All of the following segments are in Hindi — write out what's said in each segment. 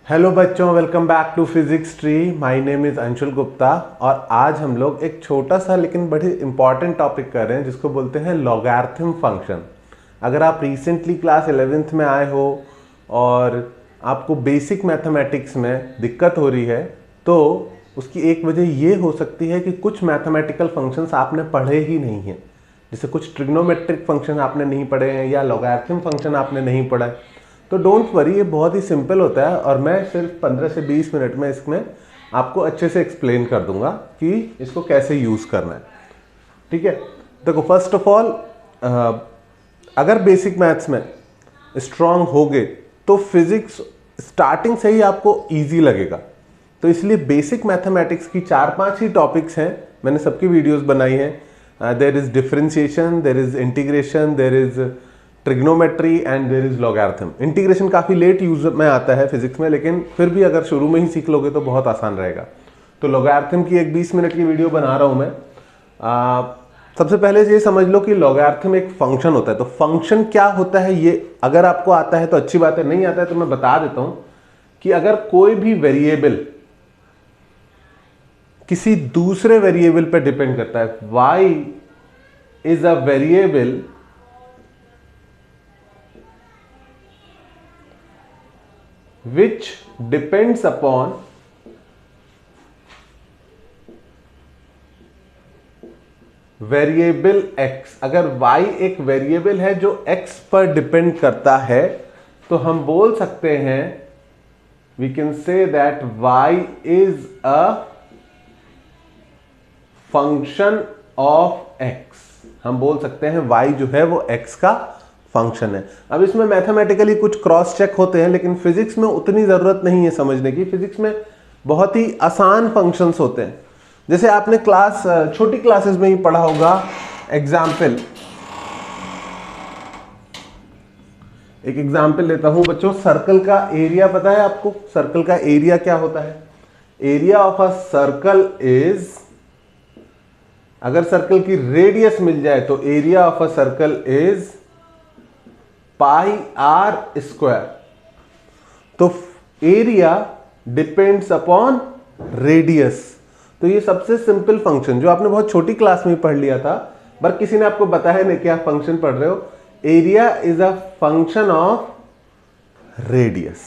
हेलो बच्चों, welcome back to physics tree. My name is Anshul Gupta और आज हम लोग एक छोटा सा लेकिन बड़ी इंपॉर्टेंट टॉपिक कर रहे हैं जिसको बोलते हैं लॉगरिथम फंक्शन। अगर आप रिसेंटली क्लास 11th में आए हो और आपको बेसिक मैथमेटिक्स में दिक्कत हो रही है तो उसकी एक वजह ये हो सकती है कि कुछ मैथमेटिकल फंक्शंस आपने पढ़े ही नहीं हैं। जैसे कुछ ट्रिग्नोमेट्रिक फंक्शन आपने नहीं पढ़े हैं या लॉगरिथम फंक्शन आपने नहीं पढ़ा है। तो डोंट वरी, ये बहुत ही सिंपल होता है और मैं सिर्फ 15 से 20 मिनट में इसमें आपको अच्छे से एक्सप्लेन कर दूंगा कि इसको कैसे यूज़ करना है। ठीक है, देखो फर्स्ट ऑफ ऑल अगर बेसिक मैथ्स में स्ट्रांग होगे तो फिजिक्स स्टार्टिंग से ही आपको इजी लगेगा। तो इसलिए बेसिक मैथमेटिक्स की 4-5 ही टॉपिक्स हैं, मैंने सबकी वीडियोस बनाई हैं। There is differentiation, there is integration, there is trigonometry and there is logarithm. Integration काफ़ी लेट यूज में आता है फिजिक्स में, लेकिन फिर भी अगर शुरू में ही सीख लोगे तो बहुत आसान रहेगा। तो लॉगरिथम की एक 20 मिनट की वीडियो बना रहा हूँ मैं। सबसे पहले ये समझ लो कि लॉगरिथम एक फंक्शन होता है। तो फंक्शन क्या होता है ये अगर आपको आता है तो अच्छी बात है, नहीं आता है तो मैं बता देता हूं कि अगर कोई भी वेरिएबल किसी दूसरे वेरिएबल पर डिपेंड करता है, y is a variable which depends upon variable x। अगर y एक वेरिएबल है जो x पर डिपेंड करता है तो हम बोल सकते हैं we can say that y is a function of x। हम बोल सकते हैं y जो है वो x का फंक्शन है। अब इसमें मैथमेटिकली कुछ क्रॉस चेक होते हैं लेकिन फिजिक्स में उतनी जरूरत नहीं है समझने की। फिजिक्स में बहुत ही आसान फंक्शंस होते हैं। जैसे आपने छोटी क्लासेस में ही पढ़ा होगा। एग्जाम्पल, एक एग्जाम्पल लेता हूं बच्चों। सर्कल का एरिया पता है आपको? सर्कल का एरिया क्या होता है? Area of a circle is, अगर सर्कल की रेडियस मिल जाए तो area of a circle is pi r square. तो एरिया डिपेंड्स अपॉन रेडियस। तो ये सबसे सिंपल फंक्शन जो आपने बहुत छोटी क्लास में पढ़ लिया था, पर किसी ने आपको बताया नहीं कि आप फंक्शन पढ़ रहे हो। Area is a function of radius.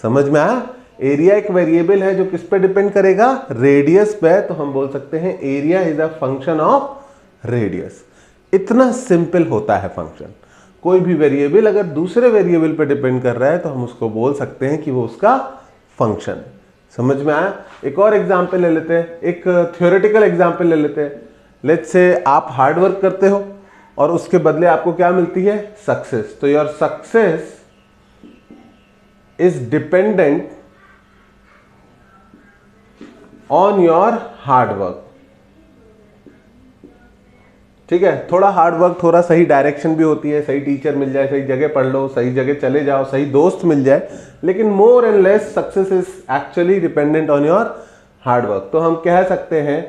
समझ में आया? एरिया एक वेरिएबल है जो किस पे डिपेंड करेगा? रेडियस पे। तो हम बोल सकते हैं area is a function of radius. इतना सिंपल होता है फंक्शन। कोई भी वेरिएबल अगर दूसरे वेरिएबल पर डिपेंड कर रहा है तो हम उसको बोल सकते हैं कि वो उसका फंक्शन है। समझ में आया? एक और एग्जांपल ले लेते हैं, एक थ्योरेटिकल एग्जांपल ले लेते हैं। लेट्स से आप हार्ड वर्क करते हो और उसके बदले आपको क्या मिलती है? सक्सेस। तो your success is dependent on your hard work. ठीक है, थोड़ा हार्ड वर्क, थोड़ा सही डायरेक्शन भी होती है, सही टीचर मिल जाए, सही जगह पढ़ लो, सही जगह चले जाओ, सही दोस्त मिल जाए, लेकिन more and less success is actually dependent on your hard work. तो हम कह सकते हैं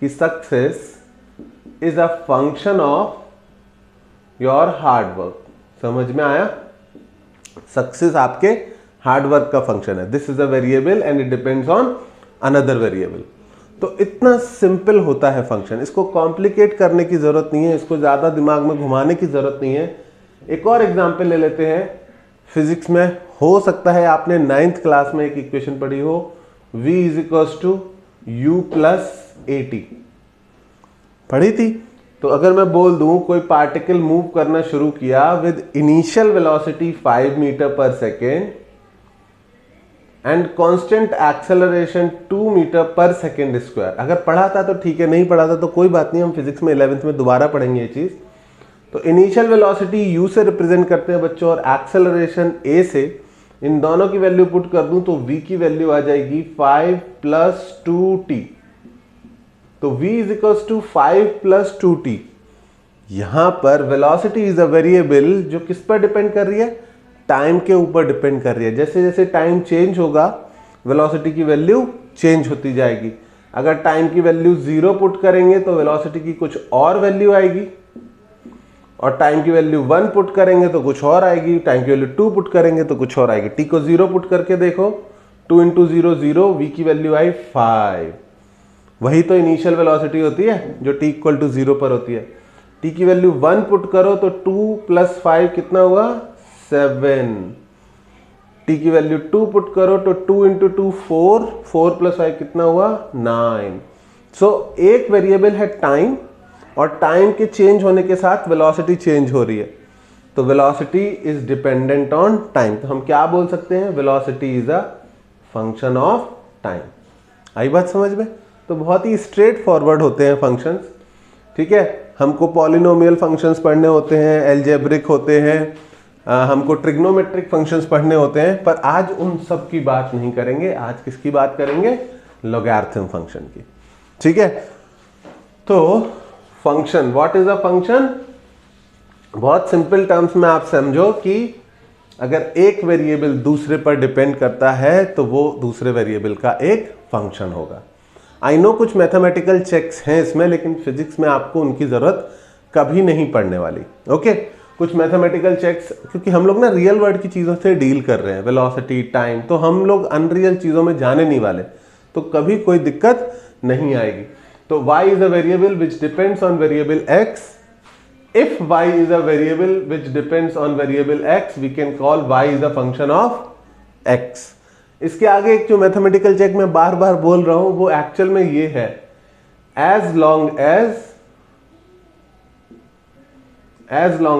कि success is a function of your hard work. समझ में आया? सक्सेस आपके हार्ड वर्क का फंक्शन है। This is a variable and it depends on another variable. तो इतना सिंपल होता है फंक्शन। इसको कॉम्प्लिकेट करने की जरूरत नहीं है, इसको ज्यादा दिमाग में घुमाने की जरूरत नहीं है। एक और एग्जांपल ले लेते हैं। फिजिक्स में हो सकता है आपने 9th क्लास में एक इक्वेशन पढ़ी हो, v is equals to u plus AT पढ़ी थी। तो अगर मैं बोल दूं कोई पार्टिकल मूव करना शुरू किया with initial velocity 5 metre per second and constant acceleration 2 metre per second square. अगर पढ़ा था तो ठीक है, नहीं पढ़ा था तो कोई बात नहीं, हम फिजिक्स में 11th में दोबारा पढ़ेंगे ये चीज। तो इनिशियल वेलोसिटी u से रिप्रेजेंट करते हैं बच्चों और एक्सेलरेशन a से। इन दोनों की वैल्यू पुट कर दूं तो v की वैल्यू आ जाएगी 5 + 2t। तो v is equals to 5 + 2t। यहां पर वेलोसिटी इज अ वेरिएबल जो किस पर डिपेंड कर रही है? टाइम के ऊपर डिपेंड कर रही है। जैसे जैसे टाइम चेंज होगा वेलोसिटी की वैल्यू चेंज होती जाएगी। अगर टाइम की वैल्यू 0 पुट करेंगे तो वेलोसिटी की कुछ और वैल्यू आएगी, और टाइम की वैल्यू 1 पुट करेंगे तो कुछ और आएगी, टाइम की वैल्यू 2 पुट करेंगे तो कुछ और आएगी। t को 0 पुट करके देखो 2 इंटू 0 0, v की वैल्यू आई 5। वही तो इनिशियल वेलोसिटी होती है जो t इक्वल टू 0 पर होती है। t की वैल्यू 1 पुट करो तो 2 प्लस 5 कितना हुआ 7। t की वैल्यू 2 पुट करो तो 2 इंटू 2 4, 4 प्लस 5 कितना हुआ 9। सो एक वेरिएबल है टाइम, और टाइम के चेंज होने के साथ वेलोसिटी चेंज हो रही है, तो velocity is dependent on time. तो हम क्या बोल सकते हैं, velocity is a function of time. आई बात समझ में? तो बहुत ही स्ट्रेट फॉरवर्ड होते हैं फंक्शंस, ठीक है। हमको पॉलिनोमियल फंक्शंस पढ़ने होते हैं, एल्जेब्रिक होते हैं, हमको ट्रिग्नोमेट्रिक फंक्शंस पढ़ने होते हैं, पर आज उन सब की बात नहीं करेंगे। आज किसकी बात करेंगे, लॉगरिथम फंक्शन की, ठीक है। तो function, what is a function? बहुत सिंपल टर्म्स में आप समझो कि अगर एक वेरिएबल दूसरे पर डिपेंड करता है तो वो दूसरे वेरिएबल का एक फंक्शन होगा। आई नो कुछ मैथमेटिकल चेक्स हैं इसमें, लेकिन फिजिक्स में आपको उनकी जरूरत कभी नहीं पड़ने वाली, ओके। कुछ मैथमेटिकल चेक्स, क्योंकि हम लोग ना रियल वर्ल्ड की चीज़ों से डील कर रहे हैं, वेलोसिटी, टाइम, तो हम लोग अनरियल चीज़ों में जाने नहीं वाले, तो कभी कोई दिक्कत नहीं आएगी। तो y is a variable which depends on variable x. If y is a variable which depends on variable x, we can call y is a function of x. इसके आगे एक जो मैथमेटिकल चेक मैं बार बार बोल रहा हूं वो एक्चुअल में ये है, as long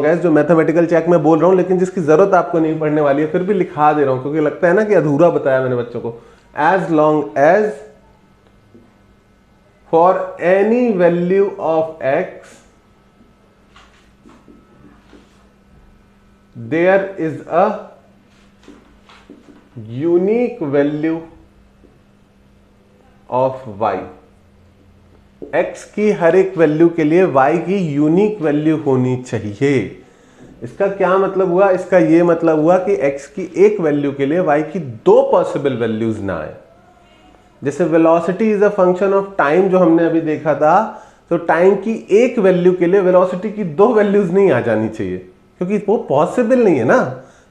as जो मैथमेटिकल चेक मैं बोल रहा हूं, लेकिन जिसकी जरूरत आपको नहीं पढ़ने वाली है, फिर भी लिखा दे रहा हूं क्योंकि लगता है ना कि अधूरा बताया मैंने बच्चों को। as long as for any value of x there is a unique value of y। x की हर एक वैल्यू के लिए y की यूनिक वैल्यू होनी चाहिए। इसका क्या मतलब हुआ? इसका ये मतलब हुआ कि x की एक वैल्यू के लिए y की दो पॉसिबल वैल्यूज ना आए। जैसे velocity is a function of time जो हमने अभी देखा था, तो टाइम की एक वैल्यू के लिए वेलोसिटी की दो वैल्यूज नहीं आ जानी चाहिए, क्योंकि वो पॉसिबल नहीं है ना,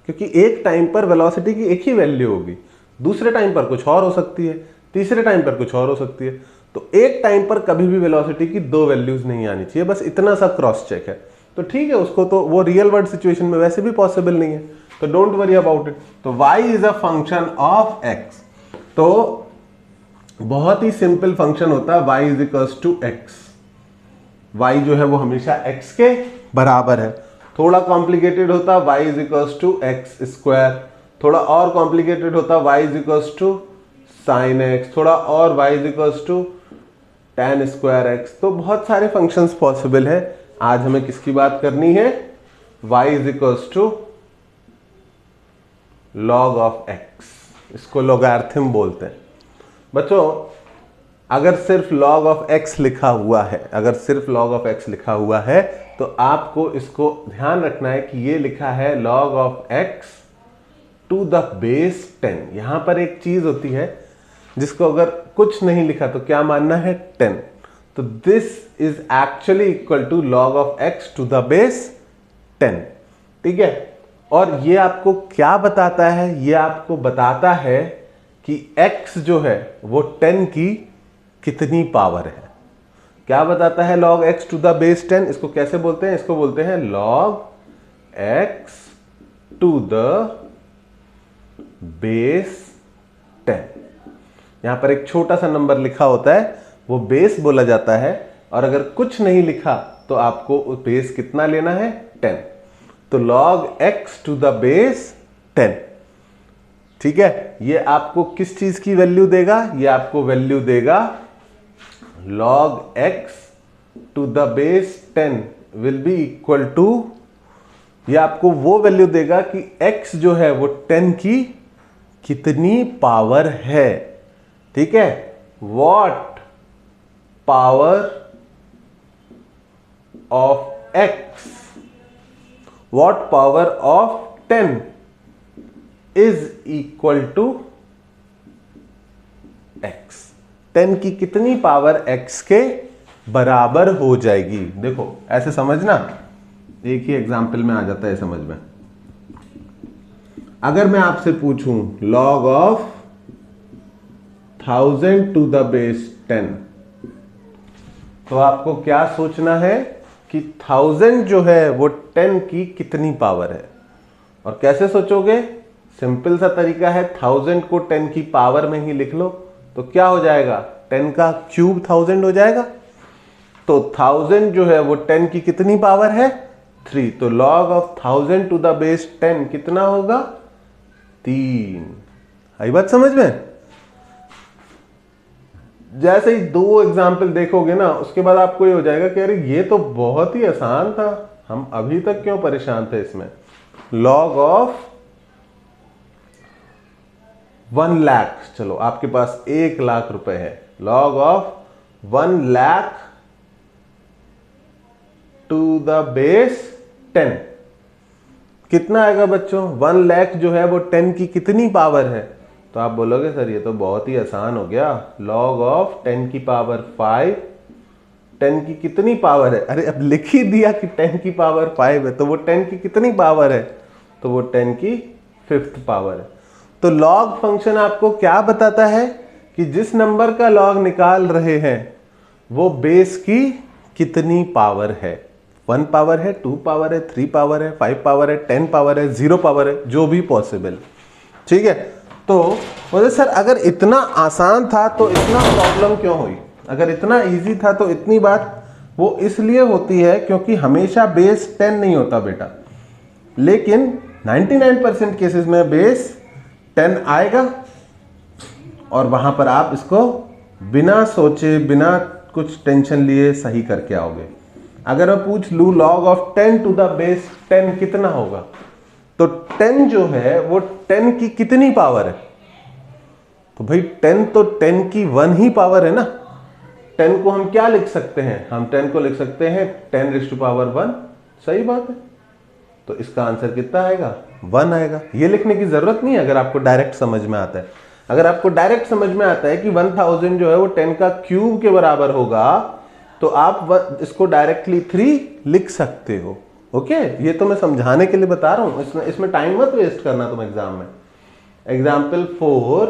क्योंकि एक टाइम पर वेलोसिटी की एक ही वैल्यू होगी, दूसरे टाइम पर कुछ और हो सकती है, तीसरे टाइम पर कुछ और हो सकती है। तो एक टाइम पर कभी भी वेलोसिटी की दो वैल्यूज नहीं आनी चाहिए, बस इतना सा क्रॉस चेक है। तो ठीक है, उसको तो वो रियल वर्ल्ड सिचुएशन में वैसे भी पॉसिबल नहीं है, तो डोंट वरी अबाउट इट। तो y is a function of x। तो बहुत ही सिंपल फंक्शन होता है y is equals to x। y जो है वो हमेशा x के बराबर है। थोड़ा कॉम्प्लिकेटेड होता है y is equals to x square, थोड़ा और कॉम्प्लिकेटेड होता है y is equals to sine x, थोड़ा और y is equals to tan square x। तो बहुत सारे फंक्शंस पॉसिबल है। आज हमें किसकी बात करनी है? y is equals to log of x, इसको लॉगरिथम बोलते हैं। बच्चों अगर सिर्फ log ऑफ x लिखा हुआ है, अगर सिर्फ log ऑफ x लिखा हुआ है, तो आपको इसको ध्यान रखना है कि ये लिखा है log of x to the base 10। यहां पर एक चीज होती है जिसको अगर कुछ नहीं लिखा तो क्या मानना है? 10। तो this is actually equal to log of x to the base 10, ठीक है। और ये आपको क्या बताता है? ये आपको बताता है कि x जो है वो 10 की कितनी पावर है। क्या बताता है log x to the base 10? इसको कैसे बोलते हैं? इसको बोलते हैं log x to the base 10। यहां पर एक छोटा सा नंबर लिखा होता है, वो बेस बोला जाता है, और अगर कुछ नहीं लिखा तो आपको बेस कितना लेना है? 10। तो log x to the base 10, ठीक है। ये आपको किस चीज की वैल्यू देगा? ये आपको वैल्यू देगा log x to the base 10 will be equal to, ये आपको वो वैल्यू देगा कि x जो है वो 10 की कितनी पावर है, ठीक है। what power of x, what power of 10 is equal to x। 10 की कितनी पावर x के बराबर हो जाएगी? देखो ऐसे समझना, एक ही एग्जाम्पल में आ जाता है समझ में। अगर मैं आपसे पूछूं log of 1000 to the base 10। तो आपको क्या सोचना है कि 1000 जो है वो 10 की कितनी पावर है। और कैसे सोचोगे? सिंपल सा तरीका है, 1000 को 10 की पावर में ही लिख लो तो क्या हो जाएगा, 10 का क्यूब 1000 हो जाएगा। तो 1000 जो है वो 10 की कितनी पावर है, 3। तो log of 1000 to the base 10 कितना होगा, 3। आई बात समझ में? जैसे ही 2 एग्जाम्पल देखोगे ना, उसके बाद आपको ये हो जाएगा कि अरे ये तो बहुत ही आसान था, हम अभी तक क्यों परेशान थे इसमें। log ऑफ 1 लाख, चलो आपके पास 1 लाख रुपए है, log of 1 lakh to the base 10 कितना आएगा बच्चों? 1 लाख जो है वो 10 की कितनी पावर है? तो आप बोलोगे सर ये तो बहुत ही आसान हो गया, log ऑफ 10 की पावर 5, 10 की कितनी पावर है? अरे अब लिख ही दिया कि 10 की पावर 5 है, तो वो 10 की कितनी पावर है? तो वो 10 की 5th पावर है। तो log फंक्शन आपको क्या बताता है कि जिस नंबर का log निकाल रहे हैं वो बेस की कितनी पावर है। 1 पावर है, 2 पावर है, 3 पावर है, 5 पावर है, 10 पावर है, 0 पावर है, जो भी पॉसिबल। ठीक है, तो बोले सर अगर इतना आसान था तो इतना प्रॉब्लम क्यों हुई? अगर इतना इजी था तो इतनी बात वो इसलिए होती है क्योंकि हमेशा बेस 10 नहीं होता बेटा, लेकिन 99% केसेस में बेस 10 आएगा और वहां पर आप इसको बिना सोचे बिना कुछ टेंशन लिए सही करके आओगे। अगर मैं पूछ लूं log of 10 to the base 10 कितना होगा, तो 10 जो है वो 10 की कितनी पावर है? तो भाई 10 तो 10 की 1 ही पावर है ना। 10 को हम क्या लिख सकते हैं? हम 10 को लिख सकते हैं 10⁻1। सही बात है, तो इसका आंसर कितना आएगा? 1 आएगा। ये लिखने की जरूरत नहीं है अगर आपको डायरेक्ट समझ में आता है। अगर आपको डायरेक्ट समझ में आता है कि 1000 जो है वो 10 का क्यूब के बराबर होगा, तो आप इसको डायरेक्टली 3 लिख सकते हो। ओके, ये तो मैं समझाने के लिए बता रहा हूं, इसमें टाइम मत वेस्ट करना तुम एग्जाम में। Example 4,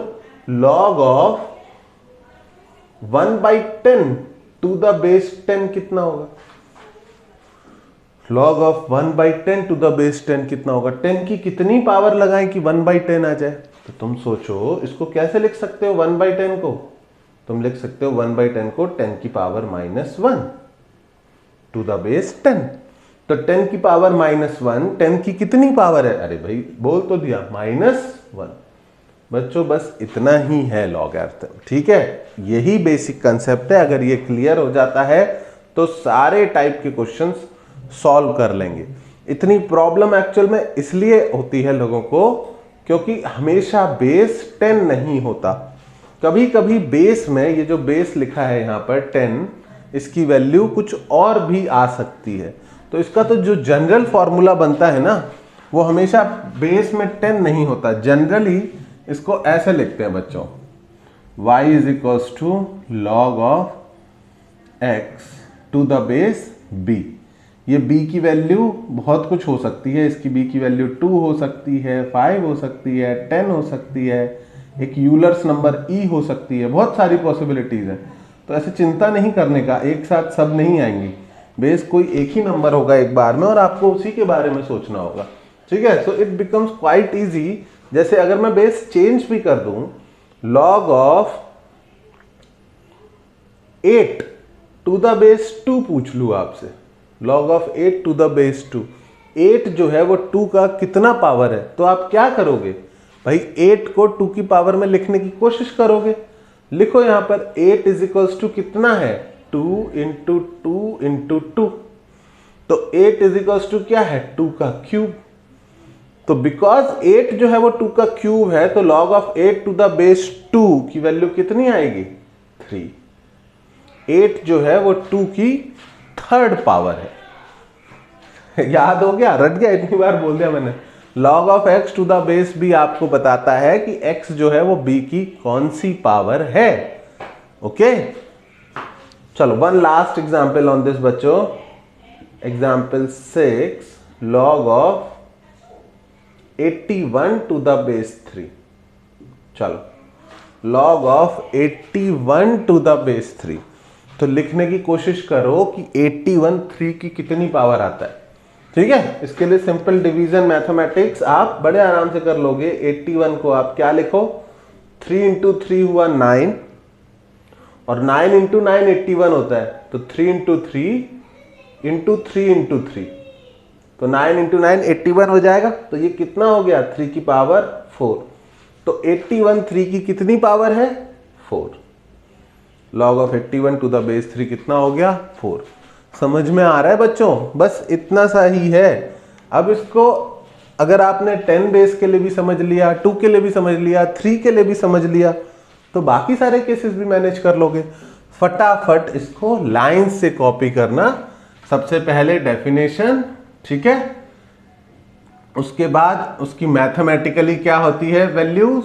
log of 1/10 to the base 10 कितना होगा? log of 1/10 to the base 10 कितना होगा? 10 की कितनी पावर लगाएं कि 1/10 आ जाए? तो तुम सोचो इसको कैसे लिख सकते हो 1/10 को? तुम लिख सकते हो 1/10 को 10 की पावर -1 टू द बेस 10। तो 10 की पावर -1 10 की कितनी पावर है? अरे भाई बोल तो दिया, -1। बच्चों बस इतना ही है लॉगरिथम। ठीक है, यही बेसिक कंसेप्ट है। अगर ये क्लियर हो जाता है तो सारे टाइप के क्वेश्चंस सॉल्व कर लेंगे। इतनी प्रॉब्लम एक्चुअल में इसलिए होती है लोगों को क्योंकि हमेशा बेस 10 नहीं होता। कभी कभी बेस में, ये जो बेस लिखा है यहाँ पर 10, इसकी वैल्यू कुछ और भी आ सकती है। तो इसका तो जो जनरल फॉर्मूला बनता है ना, वो हमेशा बेस में 10 नहीं होता। जनरली इसको ऐसे लिखते हैं बच्चों, y = log of x to the base b। ये b की वैल्यू बहुत कुछ हो सकती है। इसकी b की वैल्यू 2 हो सकती है, 5 हो सकती है, 10 हो सकती है, एक यूलर्स नंबर e हो सकती है, बहुत सारी पॉसिबिलिटीज हैं। तो ऐसे चिंता नहीं करने का, एक साथ सब नहीं आएंगी। बेस कोई एक ही नंबर होगा एक बार में और आपको उसी के बारे में सोचना होगा। ठीक है, so it becomes quite easy. जैसे अगर मैं बेस चेंज भी कर दूं, log of 8 to the base 2 पूछ लूं आपसे, log of 8 to the base 2, 8 जो है वो 2 का कितना पावर है? तो आप क्या करोगे भाई, 8 को 2 की पावर में लिखने की कोशिश करोगे। लिखो यहां पर 8 = कितना है? 2 × 2 × 2। तो 8 = क्या है? 2 का क्यूब। तो बिकॉज 8 जो है वो 2 का क्यूब है, तो log of 8 to the base 2 की वैल्यू कितनी आएगी? 3। 8 जो है वो 2 की 3rd पावर है। याद हो गया? रट गया? इतनी बार बोल दिया मैंने। log of x to the base b आपको बताता है कि x जो है वो b की कौन सी पावर है। ओके, चलो one last example on this बच्चों। Example 6, log of 81 to the base 3। चलो log of 81 to the base 3। तो लिखने की कोशिश करो कि 81 3 की कितनी पावर आता है। ठीक है, इसके लिए सिंपल डिवीजन मैथमेटिक्स आप बड़े आराम से कर लोगे। 81 को आप क्या लिखो, 3 इंटू 3 हुआ 9 और 9 इंटू 9 81 होता है, तो 3 इंटू 3 इंटू 3 इंटू 3, तो 9 इंटू 9 81 हो जाएगा। तो ये कितना हो गया, 3 की पावर 4। तो 81 3 की कितनी पावर है, 4। Log of 81 to the base 3 कितना हो गया, 4। समझ में आ रहा है बच्चों, बस इतना सा ही है। अब इसको अगर आपने 10 बेस के लिए भी समझ लिया, 2 के लिए भी समझ लिया, 3 के लिए भी समझ लिया, तो बाकी सारे केसेस भी मैनेज कर लोगे। फटाफट इसको लाइन से कॉपी करना। सबसे पहले डेफिनेशन, ठीक है, उसके बाद उसकी मैथमेटिकली क्या होती है वैल्यूज,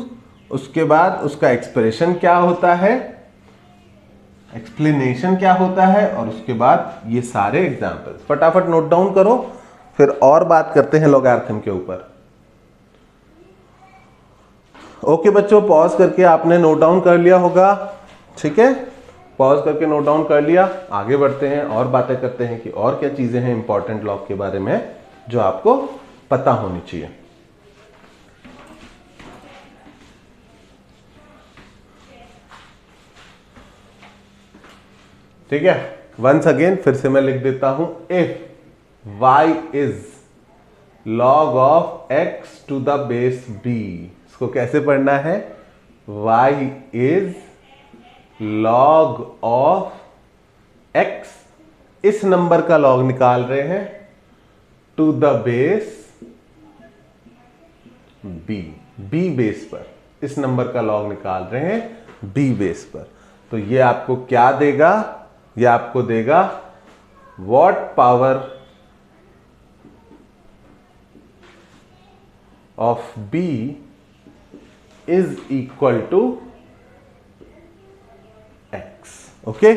उसके बाद उसका एक्सप्रेशन क्या होता है, एक्सप्लेनेशन क्या होता है, और उसके बाद ये सारे एग्जांपल्स फटाफट नोट डाउन करो, फिर और बात करते हैं लॉगरिथम के ऊपर। ओके बच्चों, पॉज करके आपने नोट डाउन कर लिया होगा, ठीक है, पॉज करके नोट डाउन कर लिया। आगे बढ़ते हैं और बातें करते हैं कि और क्या चीजें हैं इंपॉर्टेंट लॉग के बारे में जो आपको पता होनी चाहिए। ठीक है, वंस अगेन फिर से मैं लिख देता हूं, if y is log of x to the base b, इसको कैसे पढ़ना है, y is log of x, इस नंबर का लॉग निकाल रहे हैं, to the base b, b base पर, इस नंबर का लॉग निकाल रहे हैं b बेस पर। तो ये आपको क्या देगा, ये आपको देगा what power of b is equal to x। Okay,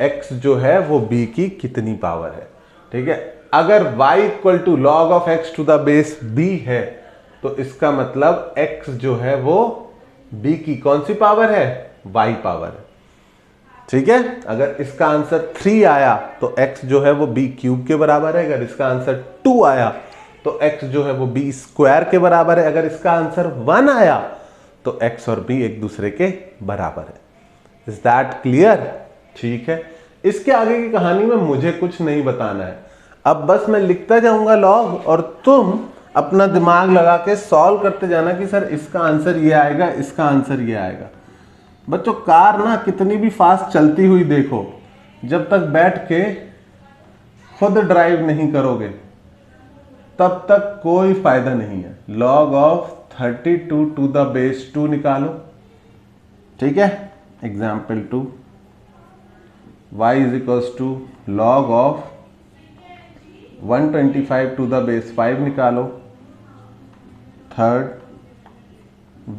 x जो है वो b की कितनी पावर है। ठीक है, अगर y equal to log of x to the base b है, तो इसका मतलब x जो है वो b की कौन सी पावर है, y पावर है। ठीक है, अगर इसका आंसर 3 आया तो x जो है वो b क्यूब के बराबर है, अगर इसका आंसर 2 आया तो x जो है वो b स्क्वायर के बराबर है, अगर इसका आंसर 1 आया तो x और b एक दूसरे के बराबर है। Is that clear? ठीक है, इसके आगे की कहानी में मुझे कुछ नहीं बताना है, अब बस मैं लिखता जाऊंगा लॉग और तुम अपना दिमाग लगा के सॉल्व करते जाना कि सर इसका आंसर ये आएगा, इसका आंसर ये आएगा। बच्चों कार ना कितनी भी फास्ट चलती हुई देखो, जब तक बैठ के खुद ड्राइव नहीं करोगे तब तक कोई फायदा नहीं है। Log of 32 to the base 2 निकालो। ठीक है, example 2, y is equals to log of 125 to the base 5 निकालो। Third,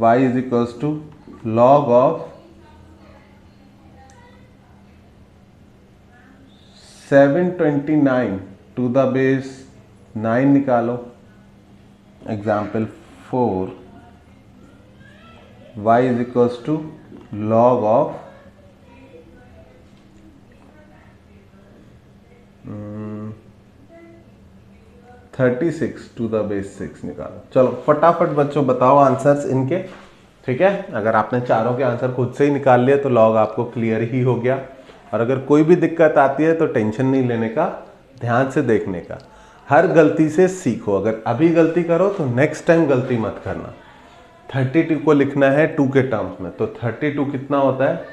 y is equals to log of 729 to the base 9 निकालो। Example 4, y is equals to log of 36 to the base 6 निकालो। चलो फटाफट बच्चों बताओ आंसर्स इनके। ठीक है, अगर आपने चारों के आंसर खुद से ही निकाल लिए तो लॉग आपको क्लियर ही हो गया, और अगर कोई भी दिक्कत आती है तो टेंशन नहीं लेने का, ध्यान से देखने का, हर गलती से सीखो। अगर अभी गलती करो तो नेक्स्ट टाइम गलती मत करना। 32 को लिखना है 2 के टर्म्स में, तो 32 कितना होता है,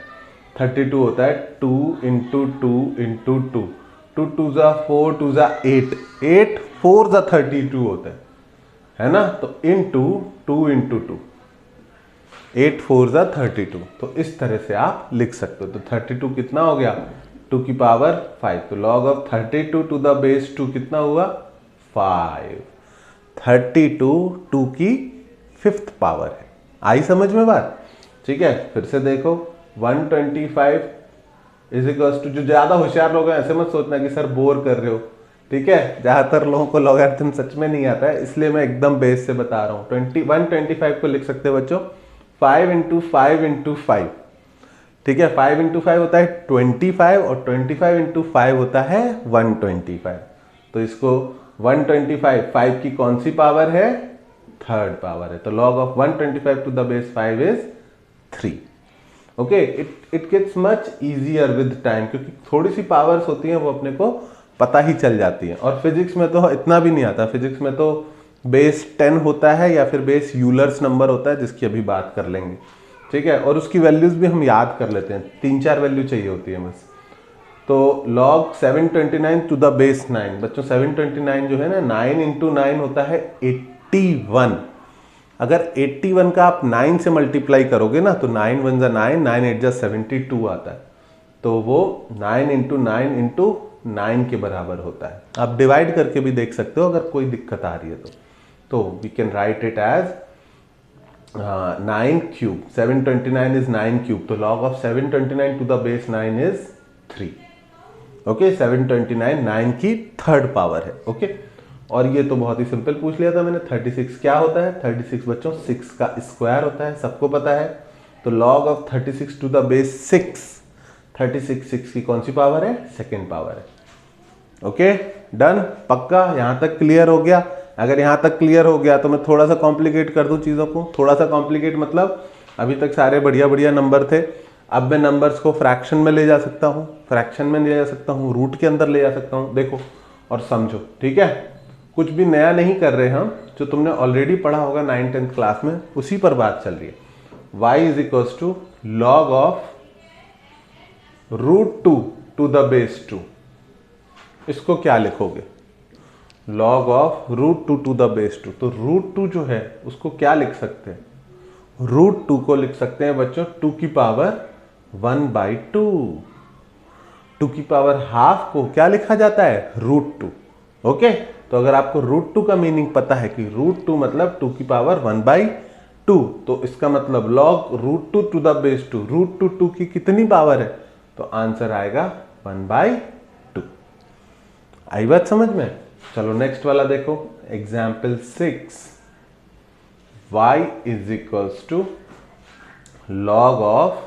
32 होता है 2 इंटू 2 इंटू 2, 2 2 जा 4, 2 जा 8, 8 4 जा 32 होता है ना, तो इंटू 2 इंटू 2, 8 4 जा 32। तो इस तरह से आप लिख सकते हो। तो 32 कितना हो गया, 2 की पावर 5, तो log of 32 to the base 2 कितना हुआ, 5। 32 2 की 5th पावर है। आई समझ में बात? ठीक है, फिर से देखो 125 इज इक्वल्स टू, जो ज्यादा होशियार लोग हैं ऐसे मत सोचना कि सर बोर कर रहे हो। ठीक है, ज्यादातर लोगों को लॉगरिथम सच में नहीं आता है, इसलिए मैं एकदम बेस से बता रहा हूँ। 125 को लिख सकते हो बच्चों 5 इंटू 5 इंटू 5, ठीक है। 5 इंटू 5 होता है 25 और 25 इंटू 5 होता है 125। तो इसको 125 5 की कौन सी पावर है? थर्ड पावर है। तो log of 125 to the base 5 is 3। Okay, it gets much easier with time, क्योंकि थोड़ी सी पावर्स होती हैं वो अपने को पता ही चल जाती है। और फिजिक्स में तो इतना भी नहीं आता, फिजिक्स में तो बेस 10 होता है या फिर बेस यूलर्स नंबर होता है, जिसकी अभी बात कर लेंगे, ठीक है। और उसकी वैल्यूज भी हम याद कर लेते हैं, 3-4 वैल्यू चाहिए होती है बस। तो log 729 टू द बेस 9, बच्चों 729 जो है ना, 9 इंटू 9 होता है 81। अगर 81 का आप 9 से मल्टीप्लाई करोगे ना, तो 9 1 जा 9, 9 8 जा 72 आता है। तो वो 9 इंटू 9 इंटू 9 के बराबर होता है। आप डिवाइड करके भी देख सकते हो अगर कोई दिक्कत आ रही है तो we can write it as 9 cube. 729 is 9 cube, तो log of 729 to the base 9 is 3। Okay, 729 9 की थर्ड पावर है। ओके, और ये तो बहुत ही सिंपल पूछ लिया था मैंने। 36 क्या होता है? 36 बच्चों 6 का स्क्वायर होता है, सबको पता है। तो log of 36 to the base 6, 36 6 की कौन सी पावर है? सेकेंड पावर है। ओके, डन, पक्का, यहां तक क्लियर हो गया? अगर यहां तक क्लियर हो गया तो मैं थोड़ा सा कॉम्प्लिकेट कर दूं चीजों को। थोड़ा सा कॉम्प्लिकेट मतलब अभी तक सारे बढ़िया बढ़िया नंबर थे, अब मैं नंबर्स को फ्रैक्शन में ले जा सकता हूं, फ्रैक्शन में ले जा सकता हूं, रूट के अंदर ले जा सकता हूं। देखो और समझो, ठीक है। कुछ भी नया नहीं कर रहे हम, जो तुमने ऑलरेडी पढ़ा होगा 9th-10th क्लास में, उसी पर बात चल रही है। y is equals to log of √2 to the base 2। इसको क्या लिखोगे? log of √2 to the base 2। तो √2 जो है उसको क्या लिख सकते हैं? √2 को लिख सकते हैं बच्चों 2 की पावर 1/2। 2 की पावर हाफ को क्या लिखा जाता है? √2। ओके, तो अगर आपको √2 का मीनिंग पता है कि √2 मतलब 2 की पावर 1/2, तो इसका मतलब log √2 टू द बेस 2, √2 2 की कितनी पावर है? तो आंसर आएगा 1/2। आई बात समझ में? चलो नेक्स्ट वाला देखो, example 6। y is equals to log of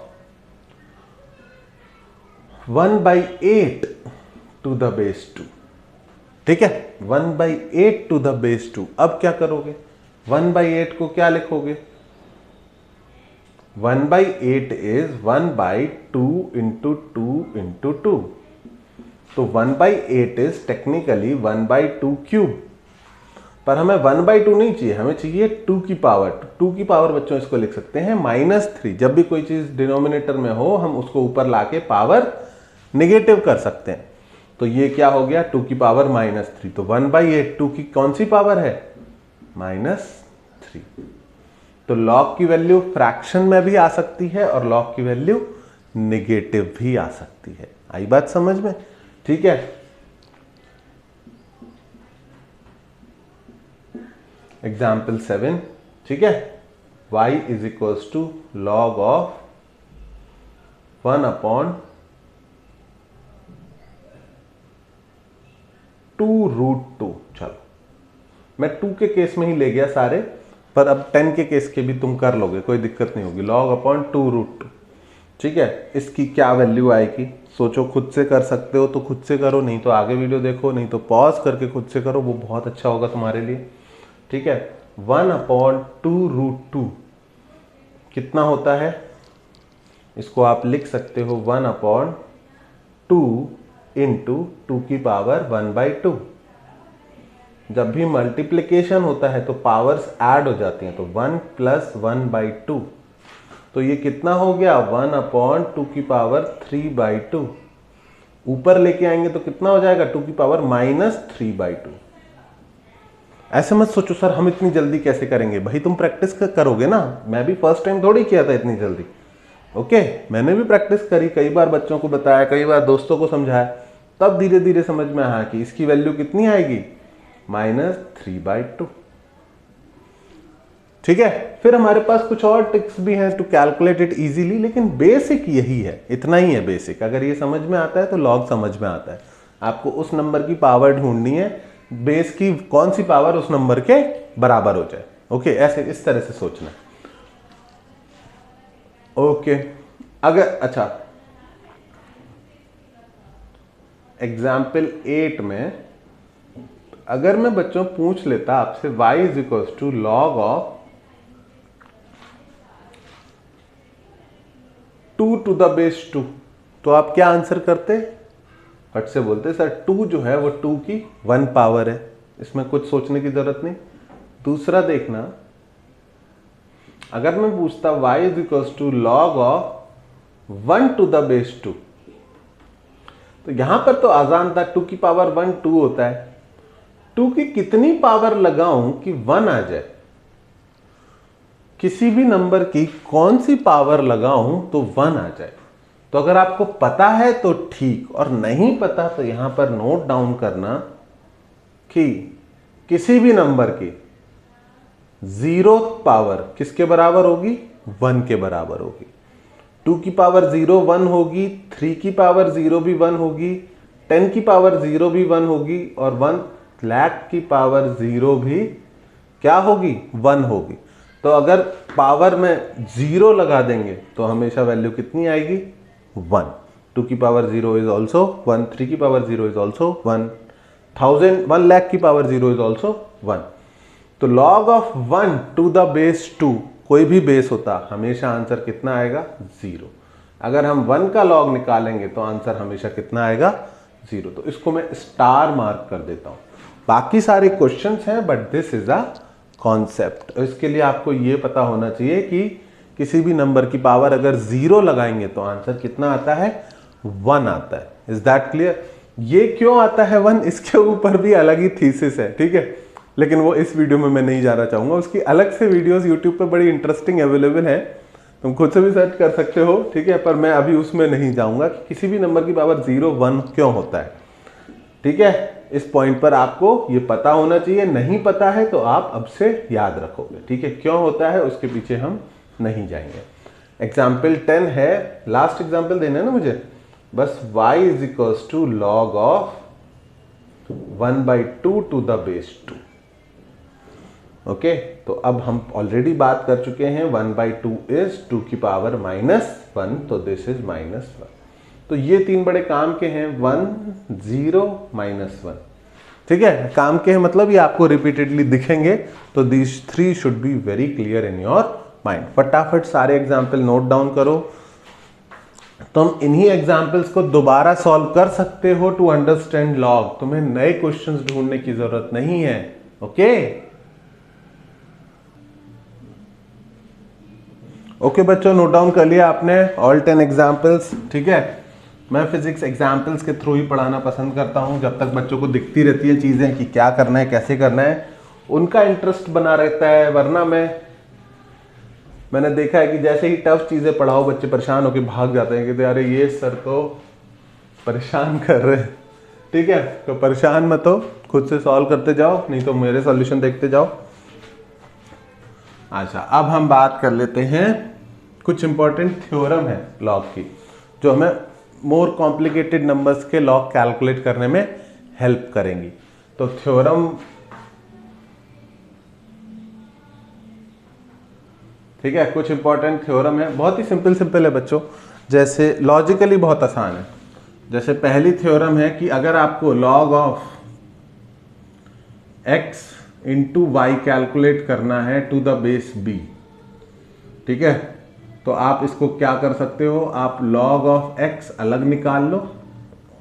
1/8 to the base 2। ठीक है, 1/8 टू द बेस 2। अब क्या करोगे? 1/8 को क्या लिखोगे? 1/8 इज 1/2 इंटू 2 इंटू 2। तो 1/8 इज टेक्निकली 1/2 क्यूब, पर हमें 1/2 नहीं चाहिए, हमें चाहिए 2 की पावर। 2 की पावर बच्चों इसको लिख सकते हैं -3। जब भी कोई चीज डिनोमिनेटर में हो, हम उसको ऊपर लाके पावर नेगेटिव कर सकते हैं। तो ये क्या हो गया? 2 की पावर -3। तो 1/8 2 की कौन सी पावर है? -3। तो log की वैल्यू फ्रैक्शन में भी आ सकती है और log की वैल्यू नेगेटिव भी आ सकती है। आई बात समझ में? ठीक है, एग्जाम्पल 7, ठीक है। y is equals to log of 1/2 √2। चलो मैं 2 के केस में ही ले गया सारे, पर अब 10 के केस के भी तुम कर लोगे, कोई दिक्कत नहीं होगी। log/2 √2, ठीक है। इसकी क्या वैल्यू आएगी? सोचो, खुद से कर सकते हो तो खुद से करो, नहीं तो आगे वीडियो देखो, नहीं तो पॉज करके खुद से करो, वो बहुत अच्छा होगा तुम्हारे लिए, ठीक है। 1/2 √2 कितना होता है? इसको आप लिख सकते हो 1/2 इंटू 2 की पावर 1/2। जब भी मल्टीप्लिकेशन होता है तो पावर्स ऐड हो जाती हैं, तो 1 + 1/2। तो ये कितना हो गया? 1/2 की पावर 3/2। ऊपर लेके आएंगे तो कितना हो जाएगा? 2 की पावर -3/2। ऐसे मत सोचो सर हम इतनी जल्दी कैसे करेंगे, भाई तुम प्रैक्टिस करोगे ना। मैं भी फर्स्ट टाइम थोड़ी किया था इतनी जल्दी। ओके, मैंने भी प्रैक्टिस करी, कई बार बच्चों को बताया, कई बार दोस्तों को समझाया, तब धीरे धीरे समझ में आया कि इसकी वैल्यू कितनी आएगी? -3/2। ठीक है, फिर हमारे पास कुछ और ट्रिक्स भी हैं टू कैलकुलेट इट इजीली, लेकिन बेसिक यही है, इतना ही है बेसिक। अगर ये समझ में आता है तो लॉग समझ में आता है। आपको उस नंबर की पावर ढूंढनी है, बेस की कौन सी पावर उस नंबर के बराबर हो जाए। ओके, ऐसे इस तरह से सोचना। ओके अगर अच्छा एग्जाम्पल 8 में अगर मैं बच्चों पूछ लेता आपसे y is equal to log of 2 to the base 2, तो आप क्या आंसर करते? फट से बोलते सर 2 जो है वो 2 की 1 पावर है, इसमें कुछ सोचने की जरूरत नहीं। दूसरा देखना, अगर मैं पूछता y is equal to log of 1 to the base 2, तो यहां पर तो आसान था, 2 की पावर 1 2 होता है। 2 की कितनी पावर लगाऊं कि 1 आ जाए? किसी भी नंबर की कौन सी पावर लगाऊं तो 1 आ जाए? तो अगर आपको पता है तो ठीक, और नहीं पता तो यहां पर नोट डाउन करना कि किसी भी नंबर की 0th पावर किसके बराबर होगी? 1 के बराबर होगी। 2 की पावर 0 1 होगी, 3 की पावर 0 भी 1 होगी, 10 की पावर 0 भी 1 होगी, और 1 लाख की पावर 0 भी क्या होगी? 1 होगी। तो अगर पावर में 0 लगा देंगे तो हमेशा वैल्यू कितनी आएगी? 1। 2 की पावर 0 इज ऑल्सो 1, 3 की पावर 0 इज ऑल्सो 1, 1 लाख की पावर 0 इज ऑल्सो 1। तो log of 1 to the base 2, कोई भी बेस होता, हमेशा आंसर कितना आएगा? 0। अगर हम 1 का लॉग निकालेंगे तो आंसर हमेशा कितना आएगा? 0। तो इसको मैं स्टार मार्क कर देता हूं। बाकी सारे क्वेश्चंस हैं but this is a concept. इसके लिए आपको ये पता होना चाहिए कि किसी भी नंबर की पावर अगर 0 लगाएंगे तो आंसर कितना आता है? 1 आता है। Is that clear? ये क्यों आता है 1, इसके ऊपर भी अलग ही थीसिस है, ठीक है, लेकिन वो इस वीडियो में मैं नहीं जाना चाहूंगा। उसकी अलग से वीडियोस यूट्यूब पे बड़ी इंटरेस्टिंग अवेलेबल है, तुम खुद से भी सर्च कर सकते हो, ठीक है, पर मैं अभी उसमें नहीं जाऊंगा कि किसी भी नंबर की पावर 0 1 क्यों होता है, ठीक है। इस पॉइंट पर आपको ये पता होना चाहिए, नहीं पता है तो आप अब से याद रखोगे, ठीक है। क्यों होता है उसके पीछे हम नहीं जाएंगे। एग्जाम्पल 10 है, लास्ट एग्जाम्पल देना है ना मुझे, बस y is equals to log of 1/2 to the base 2। Okay, तो अब हम ऑलरेडी बात कर चुके हैं 1/2 इज 2 की पावर -1, तो दिस इज -1। तो ये 3 बड़े काम के हैं, 1 0 -1, ठीक है। काम के हैं मतलब ये आपको रिपीटेडली दिखेंगे, तो these 3 should be very clear in your mind. फटाफट सारे एग्जाम्पल नोट डाउन करो। तुम इन्हीं एग्जाम्पल्स को दोबारा सॉल्व कर सकते हो टू अंडरस्टैंड लॉग, तुम्हें नए क्वेश्चंस ढूंढने की जरूरत नहीं है। ओके बच्चों, नोट डाउन कर लिया आपने ऑल 10 एग्जाम्पल्स, ठीक है। मैं फिजिक्स एग्जाम्पल्स के थ्रू ही पढ़ाना पसंद करता हूं, जब तक बच्चों को दिखती रहती है चीजें कि क्या करना है कैसे करना है, उनका इंटरेस्ट बना रहता है। वरना मैंने देखा है कि जैसे ही टफ चीजें पढ़ाओ बच्चे परेशान होकर भाग जाते हैं कि अरे ये सर तो परेशान कर रहे हैं, ठीक है। तो परेशान मत हो, खुद से सॉल्व करते जाओ, नहीं तो मेरे सॉल्यूशन देखते जाओ। अच्छा, अब हम बात कर लेते हैं, कुछ इंपॉर्टेंट थ्योरम है लॉग की जो हमें मोर कॉम्प्लिकेटेड नंबर्स के लॉग कैलकुलेट करने में हेल्प करेंगी। तो थ्योरम, ठीक है, कुछ इंपॉर्टेंट थ्योरम है, बहुत ही सिंपल है बच्चों, जैसे लॉजिकली बहुत आसान है। जैसे पहली थ्योरम है कि अगर आपको log of x into y calculate करना है टू द बेस b, ठीक है, तो आप इसको क्या कर सकते हो, आप log ऑफ x अलग निकाल लो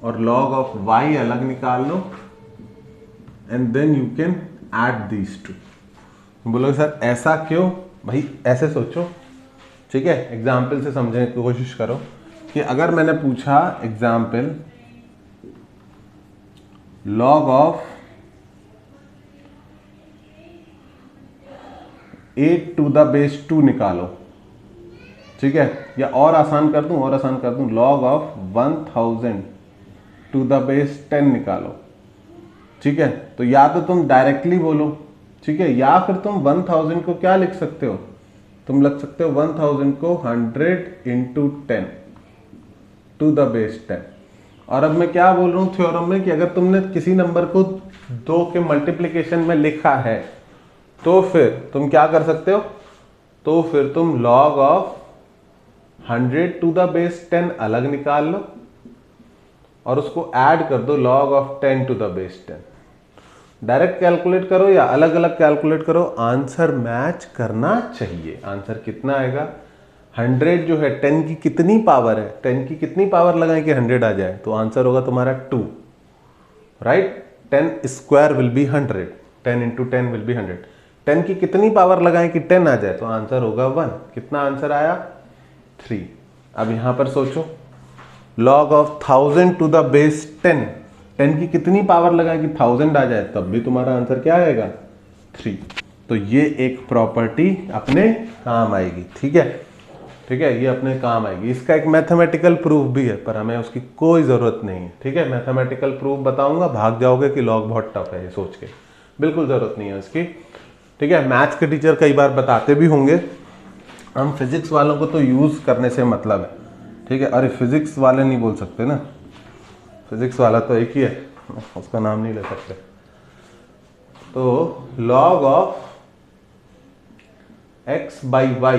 और log ऑफ y अलग निकाल लो, and then you can add these two. बोलो सर ऐसा क्यों? भाई ऐसे सोचो, ठीक है, एग्जाम्पल से समझने की कोशिश करो कि अगर मैंने पूछा example log of 8 to the base 2 निकालो, ठीक है, या और आसान कर दूं log of 1000 to the base 10 निकालो, ठीक है। तो या तो तुम डायरेक्टली बोलो, ठीक है, या फिर तुम 1000 को क्या लिख सकते हो, तुम लिख सकते हो 1000 को 100 इंटू 10 टू द बेस 10। और अब मैं क्या बोल रहा हूं थ्योरम में कि अगर तुमने किसी नंबर को 2 के मल्टीप्लिकेशन में लिखा है तो फिर तुम क्या कर सकते हो, तो फिर तुम log of 100 to the base 10 अलग निकाल लो और उसको ऐड कर दो log of 10 to the base 10। Direct calculate करो या अलग अलग कैलकुलेट करो, आंसर मैच करना चाहिए। आंसर कितना आएगा? 100 जो है 10 की कितनी पावर है, 10 की कितनी पावर लगाएं कि 100 आ जाए, तो आंसर होगा तुम्हारा 2, right. 10 square will be 100, 10 into 10 will B 100। 10 की कितनी पावर लगाएं कि 10 आ जाए, तो आंसर होगा 1। कितना आंसर आया? 3। अब यहां पर सोचो, log of 1000 to the base 10, 10 की कितनी पावर लगाएं कि 1000 आ जाए, तब भी तुम्हारा आंसर क्या आएगा? 3। तो ये एक प्रॉपर्टी अपने काम आएगी, ठीक है, ठीक है, ये अपने काम आएगी। इसका एक मैथमेटिकल प्रूफ भी है, पर हमें उसकी कोई ज़रूरत नहीं है, ठीक है। मैथमेटिकल प्रूफ बताऊंगा, भाग जाओगे कि लॉग बहुत टफ है ये सोच के, बिल्कुल ज़रूरत नहीं है उसकी, ठीक है। मैथ्स के टीचर कई बार बताते भी होंगे, हम फिजिक्स वालों को तो यूज़ करने से मतलब है, ठीक है। अरे फिजिक्स वाले नहीं बोल सकते ना, फिजिक्स वाला तो एक ही है, उसका नाम नहीं ले सकते। तो log of x by y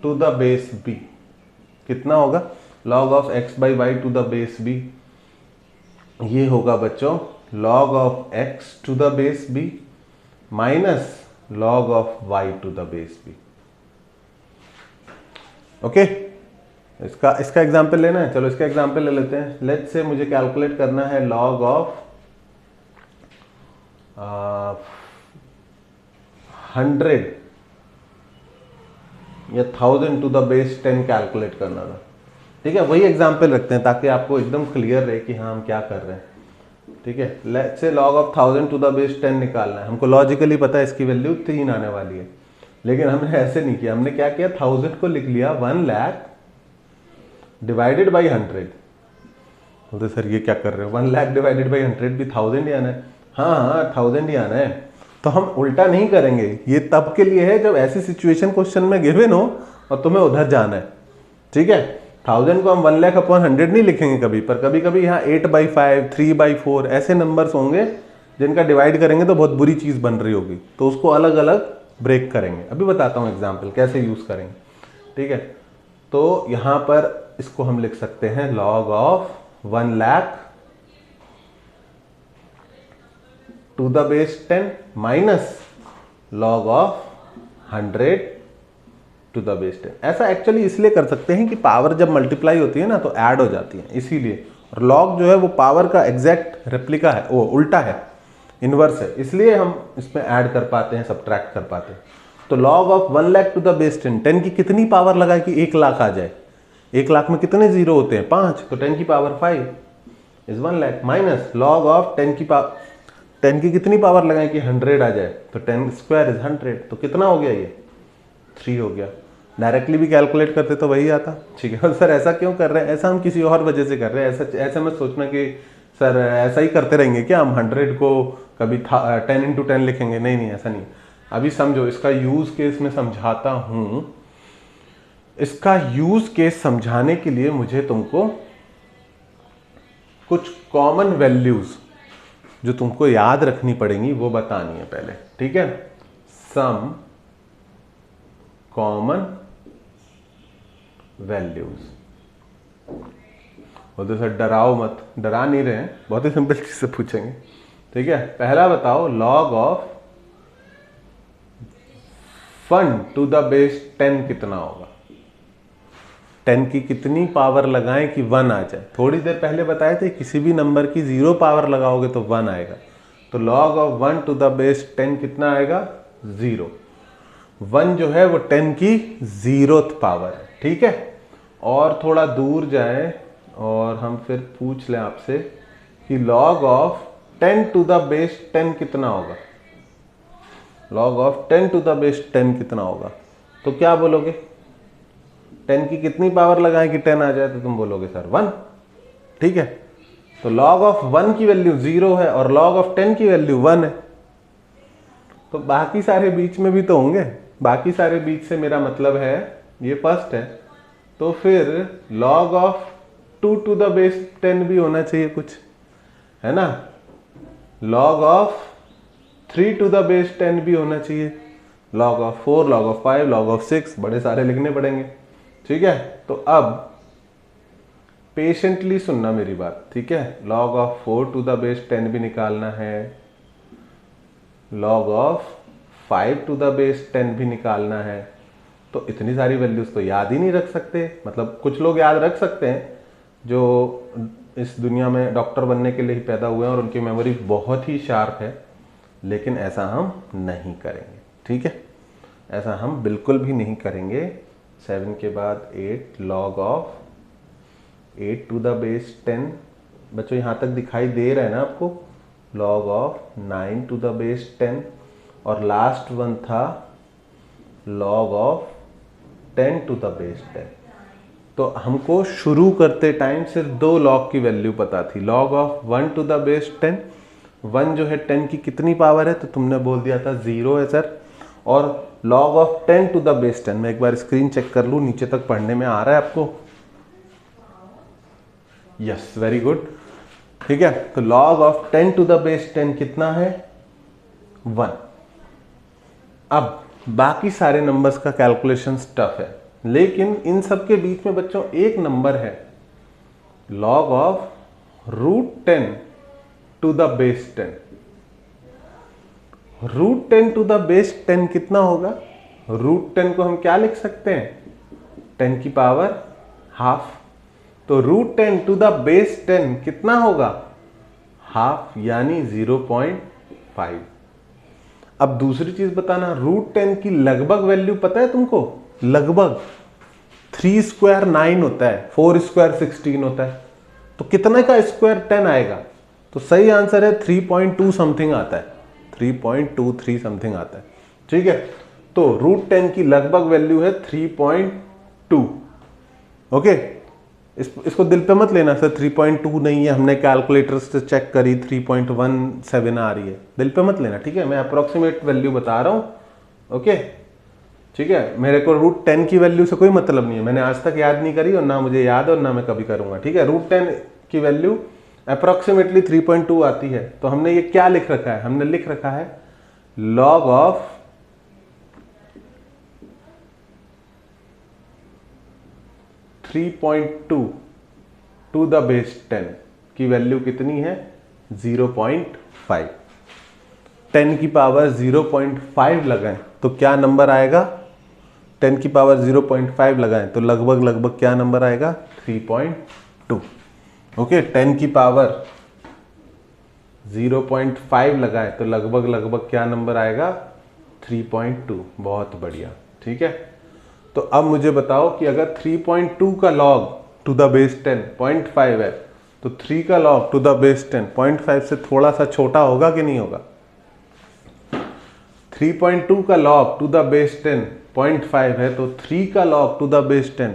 to the base b कितना होगा? log of x by y to the base b, ये होगा बच्चों log of x to the base b minus log of y to the base b। Okay, इसका एग्जाम्पल लेना है, चलो इसका एग्जाम्पल ले लेते हैं। लेट्स से मुझे कैलकुलेट करना है log ऑफ 100 या 1000 टू द बेस 10 कैलकुलेट करना था, ठीक है। वही एग्जाम्पल रखते हैं ताकि आपको एकदम क्लियर रहे कि हाँ हम क्या कर रहे हैं, ठीक है। Let's say log of 1000 to the base 10 निकालना है, हमको लॉजिकली पता है इसकी वैल्यू 3 आने वाली है, लेकिन हमने ऐसे नहीं किया। हमने क्या किया, 1000 को लिख लिया 1 लाख डिवाइडेड बाई 100। बोलते सर ये क्या कर रहे हो, 1 लाख डिवाइडेड बाई 100 भी 1000 ही आना है। हाँ 1000 ही आना है। तो हम उल्टा नहीं करेंगे, ये तब के लिए है जब ऐसी सिचुएशन क्वेश्चन में गिवन हो और तुम्हें उधर जाना है, ठीक है। 1000 को हम 1 लाख अपॉन 100 नहीं लिखेंगे कभी, पर कभी कभी यहाँ 8/5, 3/4 ऐसे नंबर्स होंगे जिनका डिवाइड करेंगे तो बहुत बुरी चीज़ बन रही होगी, तो उसको अलग अलग ब्रेक करेंगे। अभी बताता हूँ एग्जाम्पल कैसे यूज़ करेंगे, ठीक है। तो यहाँ पर इसको हम लिख सकते हैं log of 1 lakh to the base 10 minus log of 100 to the base 10। ऐसा एक्चुअली इसलिए कर सकते हैं कि पावर जब मल्टीप्लाई होती है ना तो ऐड हो जाती है, इसीलिए। और log जो है वो पावर का एग्जैक्ट रेप्लिका है, वो उल्टा है, इनवर्स है, इसलिए हम इसमें ऐड कर पाते हैं, सब्ट्रैक्ट कर पाते हैं। तो log of 1 lakh to the base 10, 10 की कितनी पावर लगाए कि 1 लाख आ जाए? 1 लाख में कितने जीरो होते हैं? 5, तो 10 की power 5 is 1 lakh, minus log of 10 की कितनी पावर लगाएं कि 100 आ जाए, तो 10 स्क्वायर इज 100, तो कितना हो गया ये? 3 हो गया। डायरेक्टली भी कैलकुलेट करते तो वही आता, ठीक है। और सर ऐसा क्यों कर रहे हैं? ऐसा हम किसी और वजह से कर रहे हैं, ऐसा मत सोचना कि सर ऐसा ही करते रहेंगे क्या हम 100 को कभी 10 इंटू 10 लिखेंगे, नहीं, ऐसा नहीं। अभी समझो, इसका यूज केस में समझाता हूं। इसका यूज केस समझाने के लिए मुझे तुमको कुछ कॉमन वैल्यूज जो तुमको याद रखनी पड़ेंगी वो बतानी है पहले, ठीक है। Some common values. बोलते सर डराओ मत, डरा नहीं रहे हैं, बहुत ही सिंपल चीज से पूछेंगे, ठीक है। पहला बताओ log of 1 to the base 10 कितना होगा? 10 की कितनी पावर लगाएं कि 1 आ जाए? थोड़ी देर पहले बताए थे किसी भी नंबर की 0 पावर लगाओगे तो 1 आएगा, तो log of 1 to the base 10 कितना आएगा? 0। 1 जो है वो 10 की 0th पावर है, ठीक है। और थोड़ा दूर जाए और हम फिर पूछ लें आपसे कि log of 10 to the base 10 कितना होगा? log of 10 to the base 10 कितना होगा? तो क्या बोलोगे? 10 की कितनी पावर लगाएं कि 10 आ जाए? तो तुम बोलोगे सर 1, ठीक है। तो log ऑफ 1 की वैल्यू 0 है और log ऑफ 10 की वैल्यू 1 है, तो बाकी सारे बीच में भी तो होंगे। बाकी सारे बीच से मेरा मतलब है ये फर्स्ट है, तो फिर log of 2 to the base 10 भी होना चाहिए कुछ, है ना। log of 3 to the base 10 भी होना चाहिए, log of 4, log of 5, log of 6, बड़े सारे लिखने पड़ेंगे, ठीक है, तो अब पेशेंटली सुनना मेरी बात, ठीक है। log of 4 to the base 10 भी निकालना है, log of 5 to the base 10 भी निकालना है। तो इतनी सारी वैल्यूज तो याद ही नहीं रख सकते, मतलब कुछ लोग याद रख सकते हैं जो इस दुनिया में डॉक्टर बनने के लिए ही पैदा हुए हैं और उनकी मेमोरी बहुत ही शार्प है, लेकिन ऐसा हम नहीं करेंगे, ठीक है, ऐसा हम बिल्कुल भी नहीं करेंगे। 7 के बाद 8 log of 8 to the base 10, बच्चों यहाँ तक दिखाई दे रहा है ना आपको, log of 9 to the base 10, और लास्ट वन था log of 10 to the base 10। तो हमको शुरू करते टाइम सिर्फ 2 log की वैल्यू पता थी, log of 1 to the base 10, 1 जो है 10 की कितनी पावर है, तो तुमने बोल दिया था 0 है सर, और log of 10 to the base 10, मैं एक बार स्क्रीन चेक कर लूँ नीचे तक पढ़ने में आ रहा है आपको, यस वेरी गुड, ठीक है। तो log of 10 to the base 10 कितना है, 1। अब बाकी सारे नंबर्स का कैलकुलेशन टफ है, लेकिन इन सब के बीच में बच्चों एक नंबर है, log of √10 to the base 10। √10 to the base 10 कितना होगा, √10 को हम क्या लिख सकते हैं, 10 की पावर हाफ, तो √10 टू द बेस 10 कितना होगा, हाफ, यानी 0.5। अब दूसरी चीज बताना, √10 की लगभग वैल्यू पता है तुमको, लगभग 3 स्क्वायर 9 होता है, 4 स्क्वायर 16 होता है, तो कितने का स्क्वायर 10 आएगा, तो सही आंसर है 3.2 समथिंग आता है, 3.23 समथिंग आता है, ठीक है। तो √10 की लगभग वैल्यू है 3.2, ओके। इसको दिल पे मत लेना सर 3.2 नहीं है, हमने कैलकुलेटर से चेक करी 3.17 आ रही है, दिल पे मत लेना, ठीक है, मैं अप्रोक्सीमेट वैल्यू बता रहा हूँ, ओके, ठीक है। मेरे को √10 की वैल्यू से कोई मतलब नहीं है, मैंने आज तक याद नहीं करी और ना मुझे याद है और ना मैं कभी करूंगा, ठीक है। √10 की वैल्यू अप्रोक्सीमेटली 3.2 आती है, तो हमने ये क्या लिख रखा है, हमने लिख रखा है log of 3.2 to the base 10 की वैल्यू कितनी है, 0.5। 10 की पावर 0.5 लगाएं तो क्या नंबर आएगा, 10 की पावर 0.5 लगाएं तो लगभग क्या नंबर आएगा, 3.2, ओके। 10 की पावर 0.5 लगाएं तो लगभग क्या नंबर आएगा, 3.2, बहुत बढ़िया, ठीक है। तो अब मुझे बताओ कि अगर 3.2 का log टू द बेस 10 0.5 है, तो 3 का log टू द बेस 10 0.5 से थोड़ा सा छोटा होगा कि नहीं होगा, 3.2 का log टू द बेस 10 0.5 है, तो 3 का log टू द बेस 10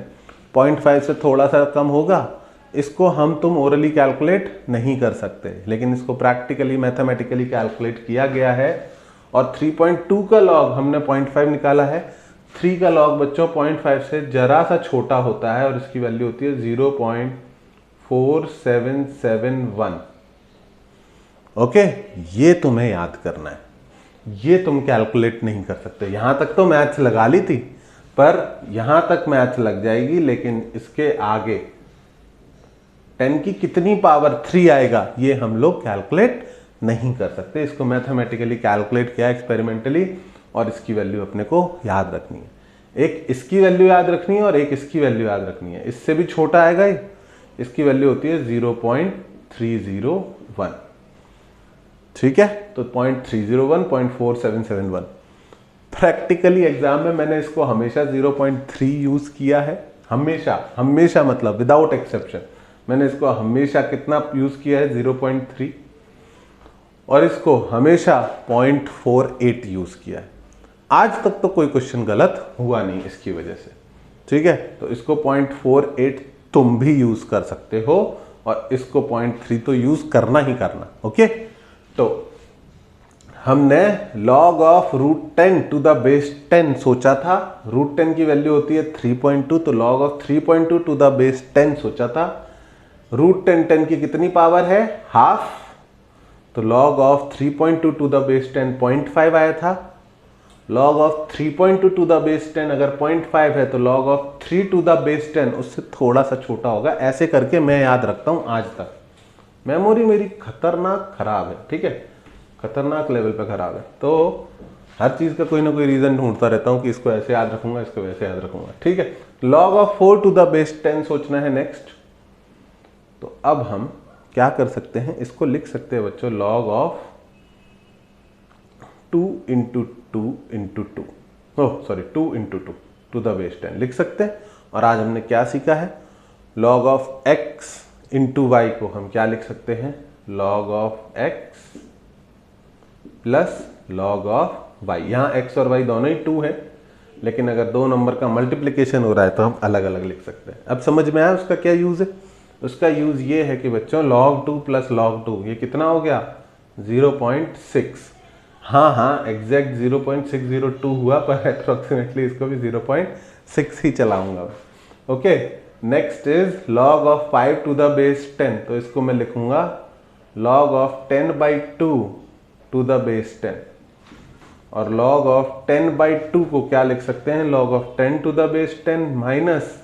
0.5 से थोड़ा सा कम होगा। इसको हम तुम ओरली कैलकुलेट नहीं कर सकते, लेकिन इसको प्रैक्टिकली मैथमेटिकली कैलकुलेट किया गया है, और 3.2 का log हमने 0.5 निकाला है, 3 का log बच्चों 0.5 से जरा सा छोटा होता है और इसकी वैल्यू होती है 0.4771, ओके। ये तुम्हें याद करना है, ये तुम कैलकुलेट नहीं कर सकते। यहां तक तो मैथ्स लगा ली थी, पर यहां तक मैथ्स लग जाएगी, लेकिन इसके आगे 10 की कितनी पावर 3 आएगा ये हम लोग कैलकुलेट नहीं कर सकते। इसको मैथमेटिकली कैलकुलेट किया एक्सपेरिमेंटली, और इसकी वैल्यू अपने को याद रखनी है, एक इसकी वैल्यू याद रखनी है और एक इसकी वैल्यू याद रखनी है। इससे भी छोटा आएगा ही, इसकी वैल्यू होती है 0.301, ठीक है। तो 0.301 0.4771। प्रैक्टिकली एग्जाम में मैंने इसको हमेशा 0.3 यूज किया है, हमेशा मतलब विदाउट एक्सेप्शन मैंने इसको हमेशा कितना यूज किया है, 0.3, और इसको हमेशा 0.48 यूज किया है। आज तक तो कोई क्वेश्चन गलत हुआ नहीं इसकी वजह से, ठीक है। तो इसको 0.48 तुम भी यूज कर सकते हो, और इसको 0.3 तो यूज करना ही करना, ओके। तो हमने log of √10 to the base 10 सोचा था, √10 की वैल्यू होती है 3.2, तो log of 3.2 to the base 10 सोचा था। √10 की कितनी पावर है, हाफ, तो log of 3.2 to the base 10 0.5 आया था, log of 3.2 to the base 10 अगर 0.5 है तो log of 3 to the base 10 उससे थोड़ा सा छोटा होगा। ऐसे करके मैं याद रखता हूं आज तक। मेमोरी मेरी खतरनाक खराब है, ठीक है, खतरनाक लेवल पे खराब है। तो हर चीज का कोई ना कोई रीजन ढूंढता रहता हूं कि इसको ऐसे याद रखूंगा, इसको वैसे याद रखूंगा, ठीक है। Log of 4 to the base 10 सोचना है नेक्स्ट। तो अब हम क्या कर सकते हैं, इसको लिख सकते हैं बच्चों log of 2 into 2 into 2, sorry 2 into 2 to the base 10 लिख सकते हैं। और आज हमने क्या सीखा है, log of x into y को हम क्या लिख सकते हैं, log of x plus log of y। यहाँ x और y दोनों ही 2 है, लेकिन अगर दो नंबर का मल्टीप्लिकेशन हो रहा है तो हम अलग अलग लिख सकते हैं। अब समझ में आया उसका क्या यूज है। उसका यूज ये है कि बच्चों log 2 प्लस log 2 ये कितना हो गया 0.6। हाँ एग्जैक्ट 0.602 हुआ, पर अप्रोक्सीमेटली इसको भी 0.6 ही चलाऊंगा। Okay, next is log of 5 to the base 10, तो इसको मैं लिखूंगा log of 10/2 to the base 10। और log ऑफ 10/2 को क्या लिख सकते हैं, log of 10 to the base 10 minus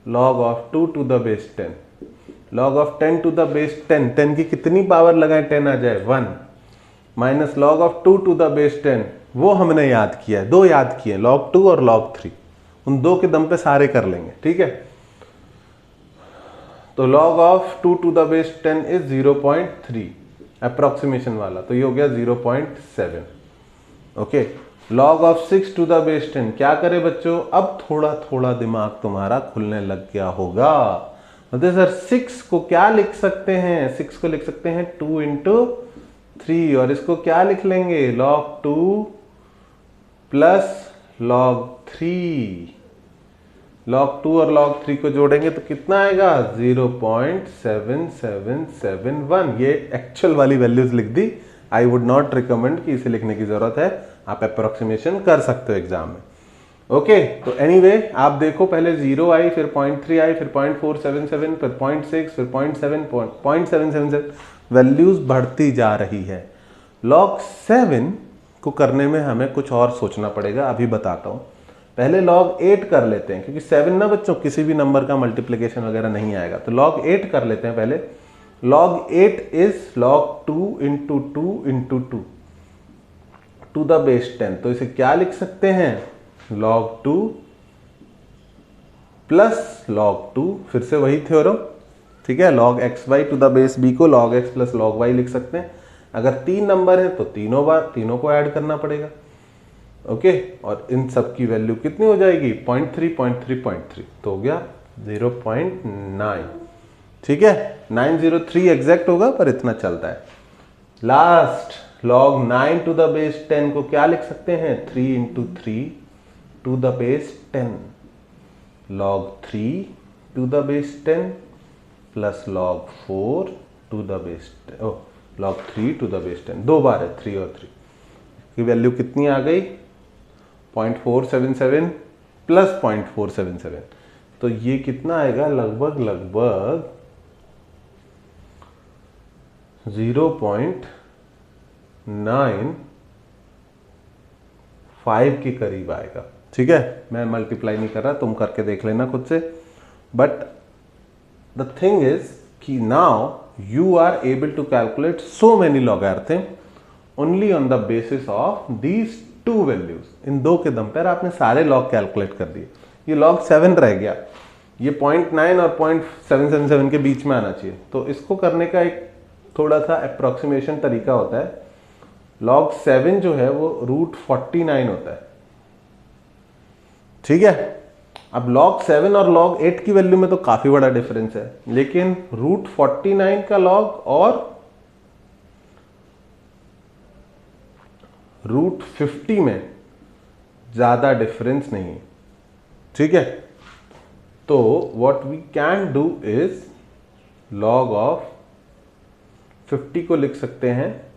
log of 2 to the base 10। log of 10 to the base 10, 10 की कितनी पावर लगाए 10 आ जाए 1, minus log of 2 to the base 10, वो हमने याद किया है, दो याद किए log 2 और log 3, उन दो के दम पे सारे कर लेंगे, ठीक है। तो log of 2 to the base 10 is 0.3 approximation वाला, तो ये हो गया 0.7। Okay, log of 6 to the base 10 क्या करे बच्चों, अब थोड़ा थोड़ा दिमाग तुम्हारा खुलने लग गया होगा। तो सर 6 को क्या लिख सकते हैं, 6 को लिख सकते हैं 2 इंटू 3, और इसको क्या लिख लेंगे log 2 प्लस log 3। log 2 और log 3 को जोड़ेंगे तो कितना आएगा 0.7771। ये एक्चुअल वाली वैल्यूज लिख दी। आई वुड नॉट रिकमेंड कि इसे लिखने की जरूरत है, आप अप्रोक्सीमेशन कर सकते हो एग्जाम में। ओके, तो एनीवे आप देखो पहले 0 आई, फिर 0.3 आई, फिर 0.477, फिर 0.6, फिर 0.7, 0.777, वैल्यूज बढ़ती जा रही है। log 7 को करने में हमें कुछ और सोचना पड़ेगा, अभी बताता हूं। पहले log 8 कर लेते हैं, क्योंकि 7 ना बच्चों किसी भी नंबर का मल्टीप्लिकेशन वगैरह नहीं आएगा, तो log 8 कर लेते हैं पहले। log 8 is log 2 into 2 into 2 to the base 10, तो इसे क्या लिख सकते हैं log 2 प्लस log 2, फिर से वही थ्योरम, ठीक है। log xy to the base b को log x plus log y लिख सकते हैं। अगर 3 नंबर है तो तीनों को ऐड करना पड़ेगा। ओके, और इन सब की वैल्यू कितनी हो जाएगी 0.3 0.3 0.3, तो हो गया 0.9, ठीक है। 903 एग्जैक्ट होगा, पर इतना चलता है। Last log 9 to the base 10 को क्या लिख सकते हैं 3 into 3 to the base 10, log 3 to the base 10 plus log 4 to the base 10, log 3 to the base 10, दो बार है 3 और 3 की वैल्यू कितनी आ गई 0.477 प्लस 0.477, तो ये कितना आएगा लगभग 0.95 के करीब आएगा, ठीक है। मैं मल्टीप्लाई नहीं कर रहा, तुम करके देख लेना खुद से। बट द थिंग इज कि now you are able to calculate so many logarithm only on the basis of these two values. इन दो के दम पर आपने सारे लॉग कैलकुलेट कर दिए। ये log 7 रह गया, ये 0.9 और 0.777 के बीच में आना चाहिए। तो इसको करने का एक थोड़ा सा अप्रोक्सीमेशन तरीका होता है। log 7 जो है वो √49 होता है, ठीक है। अब log 7 और log 8 की वैल्यू में तो काफी बड़ा डिफरेंस है, लेकिन √49 का log और √50 में ज्यादा डिफरेंस नहीं है, ठीक है। तो what we can do is log of 50 को लिख सकते हैं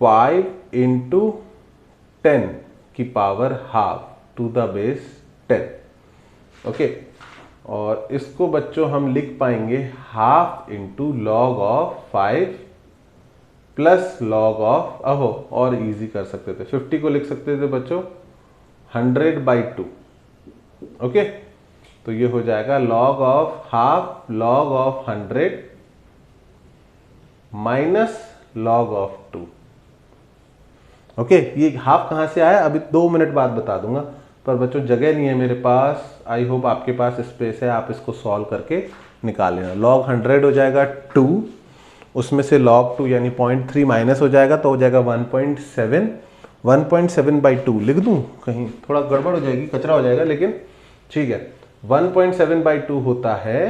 5 इंटू 10 की power half to the base 10, okay. और इसको बच्चों हम लिख पाएंगे half into log of 5 plus log of, अब और इजी कर सकते थे, 50 को लिख सकते थे बच्चों 100/2। ओके, तो ये हो जाएगा log of half log of 100 minus log of 2। Okay, ये हाफ कहाँ से आया अभी 2 मिनट बाद बता दूंगा, पर बच्चों जगह नहीं है मेरे पास। आई होप आपके पास स्पेस है, आप इसको सॉल्व करके निकाल लेना। log 100 हो जाएगा 2, उसमें से log 2 यानी 0.3 माइनस हो जाएगा तो हो जाएगा 1.7। 1.7/2 लिख दूं, कहीं थोड़ा गड़बड़ हो जाएगी, कचरा हो जाएगा, लेकिन ठीक है। 1.7/2 होता है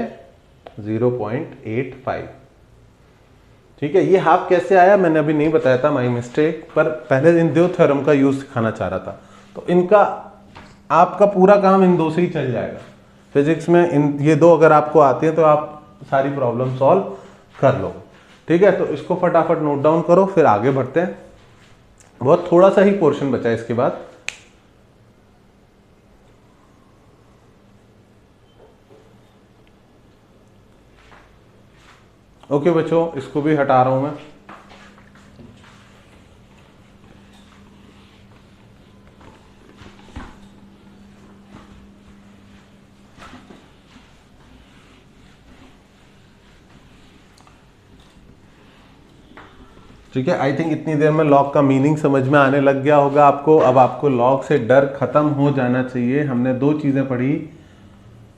0.85। ठीक है, ये हाफ कैसे आया मैंने अभी नहीं बताया था, माई मिस्टेक, पर पहले इन दो थ्योरम का यूज सिखाना चाह रहा था। तो इनका आपका पूरा काम इन दो से ही चल जाएगा। फिजिक्स में ये दो अगर आपको आती है तो आप सारी प्रॉब्लम सॉल्व कर लो। ठीक है, तो इसको फटाफट नोट डाउन करो, फिर आगे बढ़ते हैं। बहुत थोड़ा सा ही पोर्शन बचा है इसके बाद। ओके बच्चों, इसको भी हटा रहा हूं मैं। ठीक है, आई थिंक इतनी देर में लॉग का मीनिंग समझ में आने लग गया होगा आपको। अब आपको लॉग से डर खत्म हो जाना चाहिए। हमने दो चीजें पढ़ी,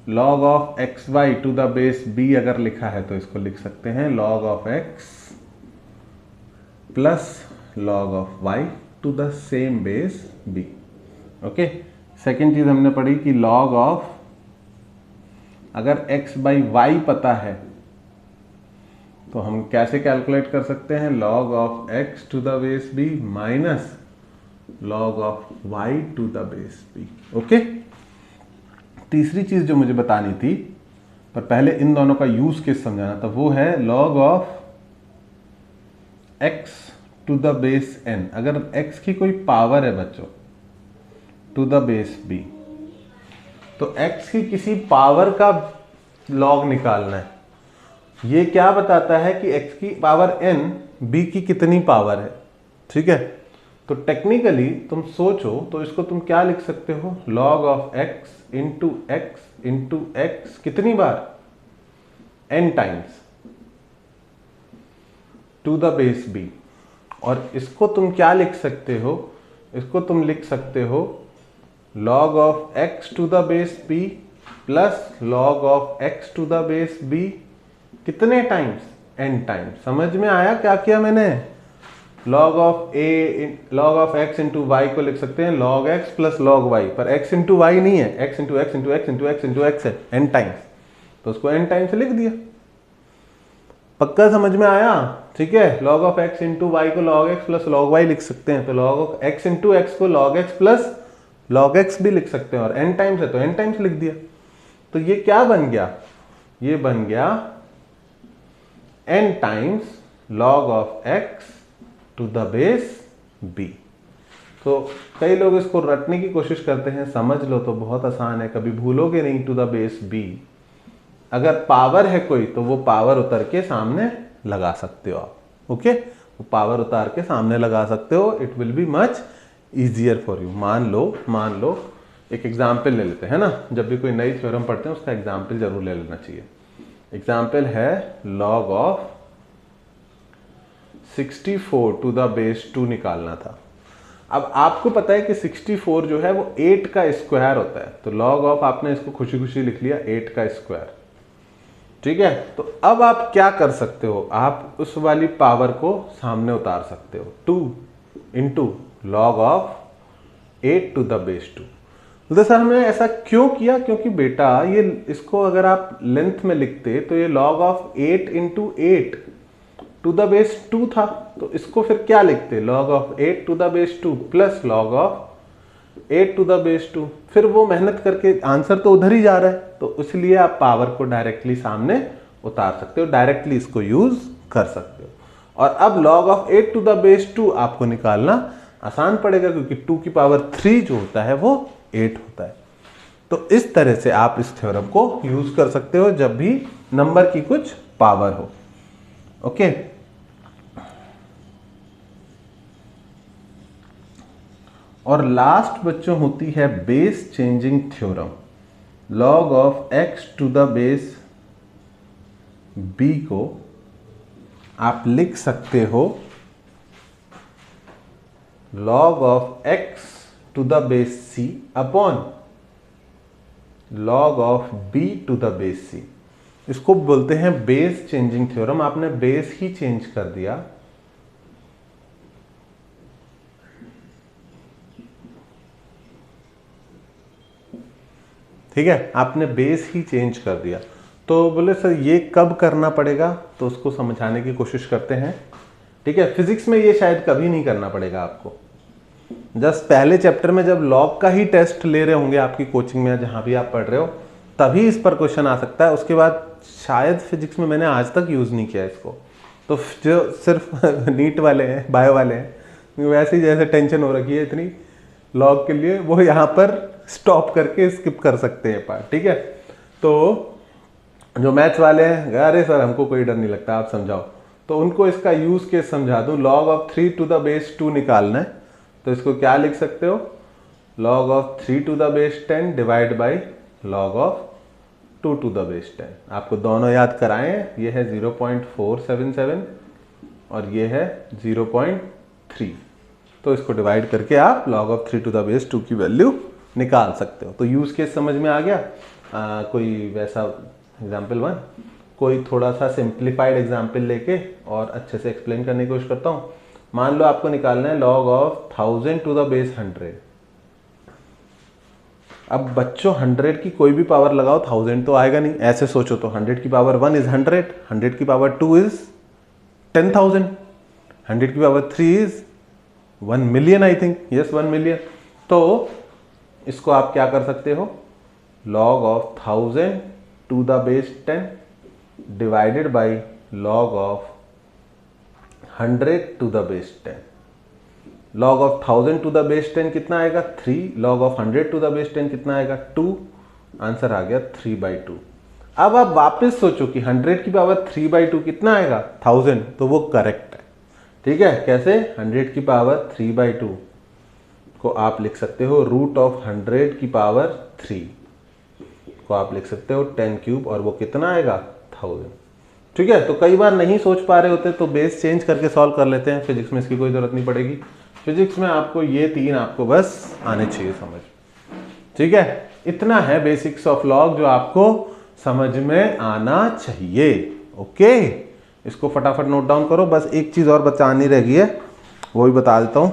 log of x y to the base b अगर लिखा है तो इसको लिख सकते हैं log of x plus log of y to the same base b। Okay, second चीज हमने पढ़ी कि log ऑफ, अगर x/y पता है तो हम कैसे कैलकुलेट कर सकते हैं, log of x to the base b minus log of y to the base b। Okay, तीसरी चीज जो मुझे बतानी थी, पर पहले इन दोनों का यूज केस समझाना था, वो है log of x to the base n। अगर x की कोई पावर है बच्चों टू द बेस b, तो x की किसी पावर का log निकालना है। ये क्या बताता है कि x की पावर n b की कितनी पावर है। ठीक है, तो टेक्निकली तुम सोचो तो इसको तुम क्या लिख सकते हो, log of x into x into x कितनी बार, n times to the base b। और इसको तुम क्या लिख सकते हो, इसको तुम लिख सकते हो log of x to the base b plus log of x to the base b कितने टाइम्स, n टाइम्स। समझ में आया क्या किया मैंने, log of x into y को लिख सकते हैं log x plus log y, पर x इंटू वाई नहीं है, x into x into x into x into x है, n टाइम्स, तो उसको n टाइम्स लिख दिया। पक्का समझ में आया। ठीक है, log of x into y को log x plus log y लिख सकते हैं, तो log of x into x को log x plus log x भी लिख सकते हैं, और n टाइम्स है तो n टाइम्स लिख दिया। तो ये क्या बन गया, ये बन गया n times log of x to the base b। तो कई लोग इसको रटने की कोशिश करते हैं, समझ लो तो बहुत आसान है, कभी भूलोगे नहीं टू द बेस b। अगर पावर है कोई तो वो पावर उतर के सामने लगा सकते हो आप। ओके, वो पावर उतार के सामने लगा सकते हो, it will be much easier for you. मान लो एक एग्जाम्पल ले लेते हैं ना, जब भी कोई नई थ्योरम पढ़ते हैं उसका एग्जाम्पल जरूर ले लेना चाहिए। एग्जाम्पल है log of 64 to the base 2 निकालना था। अब आपको पता है कि 64 जो है वो 8 का स्क्वायर होता है, तो log ऑफ आपने इसको खुशी खुशी लिख लिया 8 का स्क्वायर। ठीक है, तो अब आप क्या कर सकते हो, आप उस वाली पावर को सामने उतार सकते हो, 2 into log of 8 to the base 2। तो सर हमने ऐसा क्यों किया, क्योंकि बेटा ये इसको अगर आप लेंथ में लिखते तो ये log of 8 into 8 to the base 2 था, तो इसको फिर क्या लिखते, log of 8 to the base 2 plus log of 8 to the base 2। फिर वो मेहनत करके आंसर तो उधर ही जा रहा है, तो इसलिए आप पावर को डायरेक्टली सामने उतार सकते हो, डायरेक्टली इसको यूज कर सकते हो। और अब log of 8 to the base 2 आपको निकालना आसान पड़ेगा, क्योंकि 2 की पावर 3 जो होता है वो 8 होता है। तो इस तरह से आप इस थ्योरम को यूज कर सकते हो जब भी नंबर की कुछ पावर हो। ओके, और लास्ट बच्चों होती है base changing theorem. Log of x to the base b को आप लिख सकते हो log of x to the base c upon log of b to the base c। इसको बोलते हैं बेस चेंजिंग थ्योरम। आपने बेस ही चेंज कर दिया, ठीक है, आपने बेस ही चेंज कर दिया। तो बोले सर ये कब करना पड़ेगा, तो उसको समझाने की कोशिश करते हैं। ठीक है, फिजिक्स में ये शायद कभी नहीं करना पड़ेगा आपको। जस्ट पहले चैप्टर में जब लॉग का ही टेस्ट ले रहे होंगे आपकी कोचिंग में या जहां भी आप पढ़ रहे हो, तभी इस पर क्वेश्चन आ सकता है। उसके बाद शायद फिजिक्स में मैंने आज तक यूज नहीं किया इसको। तो जो सिर्फ नीट वाले हैं, बायो वाले हैं, वैसे ही जैसे टेंशन हो रखी है इतनी लॉग के लिए, वो यहाँ पर स्टॉप करके स्किप कर सकते हैं पार्ट। ठीक है, तो जो मैथ्स वाले हैं, अरे सर हमको कोई डर नहीं लगता, आप समझाओ, तो उनको इसका यूज केस समझा दूं। Log of 3 to the base 2 निकालना है, तो इसको क्या लिख सकते हो, log of 3 to the base 10 divide by log of 2 to the base 10। आपको दोनों याद कराएं, ये है 0.477 और ये है 0.3। तो इसको डिवाइड करके आप log of 3 to the base 2 की वैल्यू निकाल सकते हो। तो यूज केस समझ में आ गया। कोई वैसा एग्जाम्पल 1, कोई थोड़ा सा सिंप्लीफाइड एग्जाम्पल लेके और अच्छे से एक्सप्लेन करने की कोशिश करता हूँ। मान लो आपको निकालना है log of 1000 to the base 100। अब बच्चों 100 की कोई भी पावर लगाओ, 1000 तो आएगा नहीं। ऐसे सोचो तो 100 की पावर 1 इज 100, 100 की पावर 2 इज 10,000, 100 की power 3 is 1 million, I think, yes 1 million. तो इसको आप क्या कर सकते हो, log of 1000 to the base 10 divided by log of 100 to the base 10। log of 1000 to the base 10 कितना आएगा, 3। log of 100 to the base 10 कितना आएगा, 2। आंसर आ गया 3/2। अब आप वापस सोचो कि 100 की पावर 3/2 कितना आएगा, 1000, तो वो करेक्ट है। ठीक है, कैसे, 100 की पावर 3/2 को आप लिख सकते हो रूट ऑफ 100 की पावर 3 को आप लिख सकते हो 10 क्यूब, और वो कितना आएगा, 1000। ठीक है, तो कई बार नहीं सोच पा रहे होते तो बेस चेंज करके सॉल्व कर लेते हैं। फिजिक्स में इसकी कोई जरूरत नहीं पड़ेगी। फिजिक्स में आपको ये 3 आपको बस आने चाहिए समझ। ठीक है, इतना है बेसिक्स ऑफ लॉग जो आपको समझ में आना चाहिए। ओके, इसको फटाफट नोट डाउन करो। बस एक चीज और बतानी रह गई है, वो भी बता देता हूं।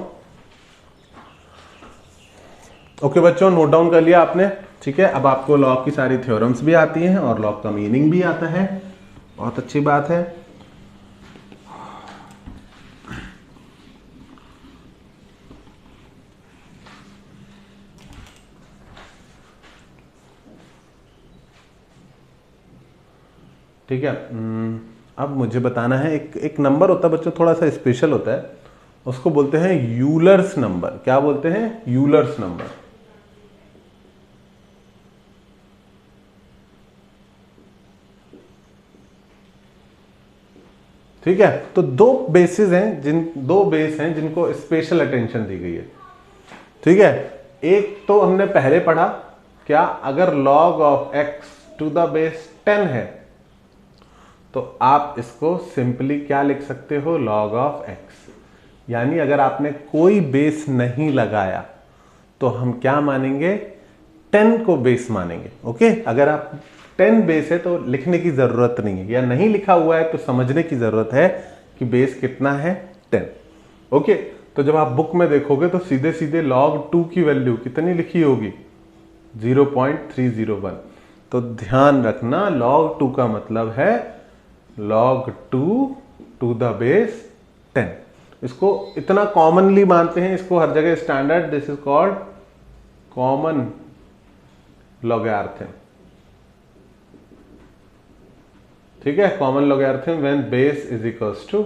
ओके बच्चों, नोट डाउन कर लिया आपने। ठीक है, अब आपको लॉग की सारी थ्योरम्स भी आती हैं और लॉग का मीनिंग भी आता है। बहुत अच्छी बात है। ठीक है, अब मुझे बताना है, एक नंबर होता है बच्चों, थोड़ा सा स्पेशल होता है, उसको बोलते हैं यूलर्स नंबर। क्या बोलते हैं, यूलर्स नंबर। ठीक है, तो दो बेस हैं जिनको स्पेशल अटेंशन दी गई है। ठीक है, एक तो हमने पहले पढ़ा, क्या, अगर log of x to the base 10 है तो आप इसको सिंपली क्या लिख सकते हो, log ऑफ x। यानी अगर आपने कोई बेस नहीं लगाया तो हम क्या मानेंगे, 10 को बेस मानेंगे। ओके, अगर आप 10 बेस है तो लिखने की जरूरत नहीं है, या नहीं लिखा हुआ है तो समझने की जरूरत है कि बेस कितना है, 10। ओके, तो जब आप बुक में देखोगे तो सीधे सीधे log 2 की वैल्यू कितनी लिखी होगी, 0.301। तो ध्यान रखना, log 2 का मतलब है log 2 टू द बेस 10। इसको इतना कॉमनली मानते हैं, इसको हर जगह standard, this is called common logarithm. ठीक है, common logarithm when base is equals to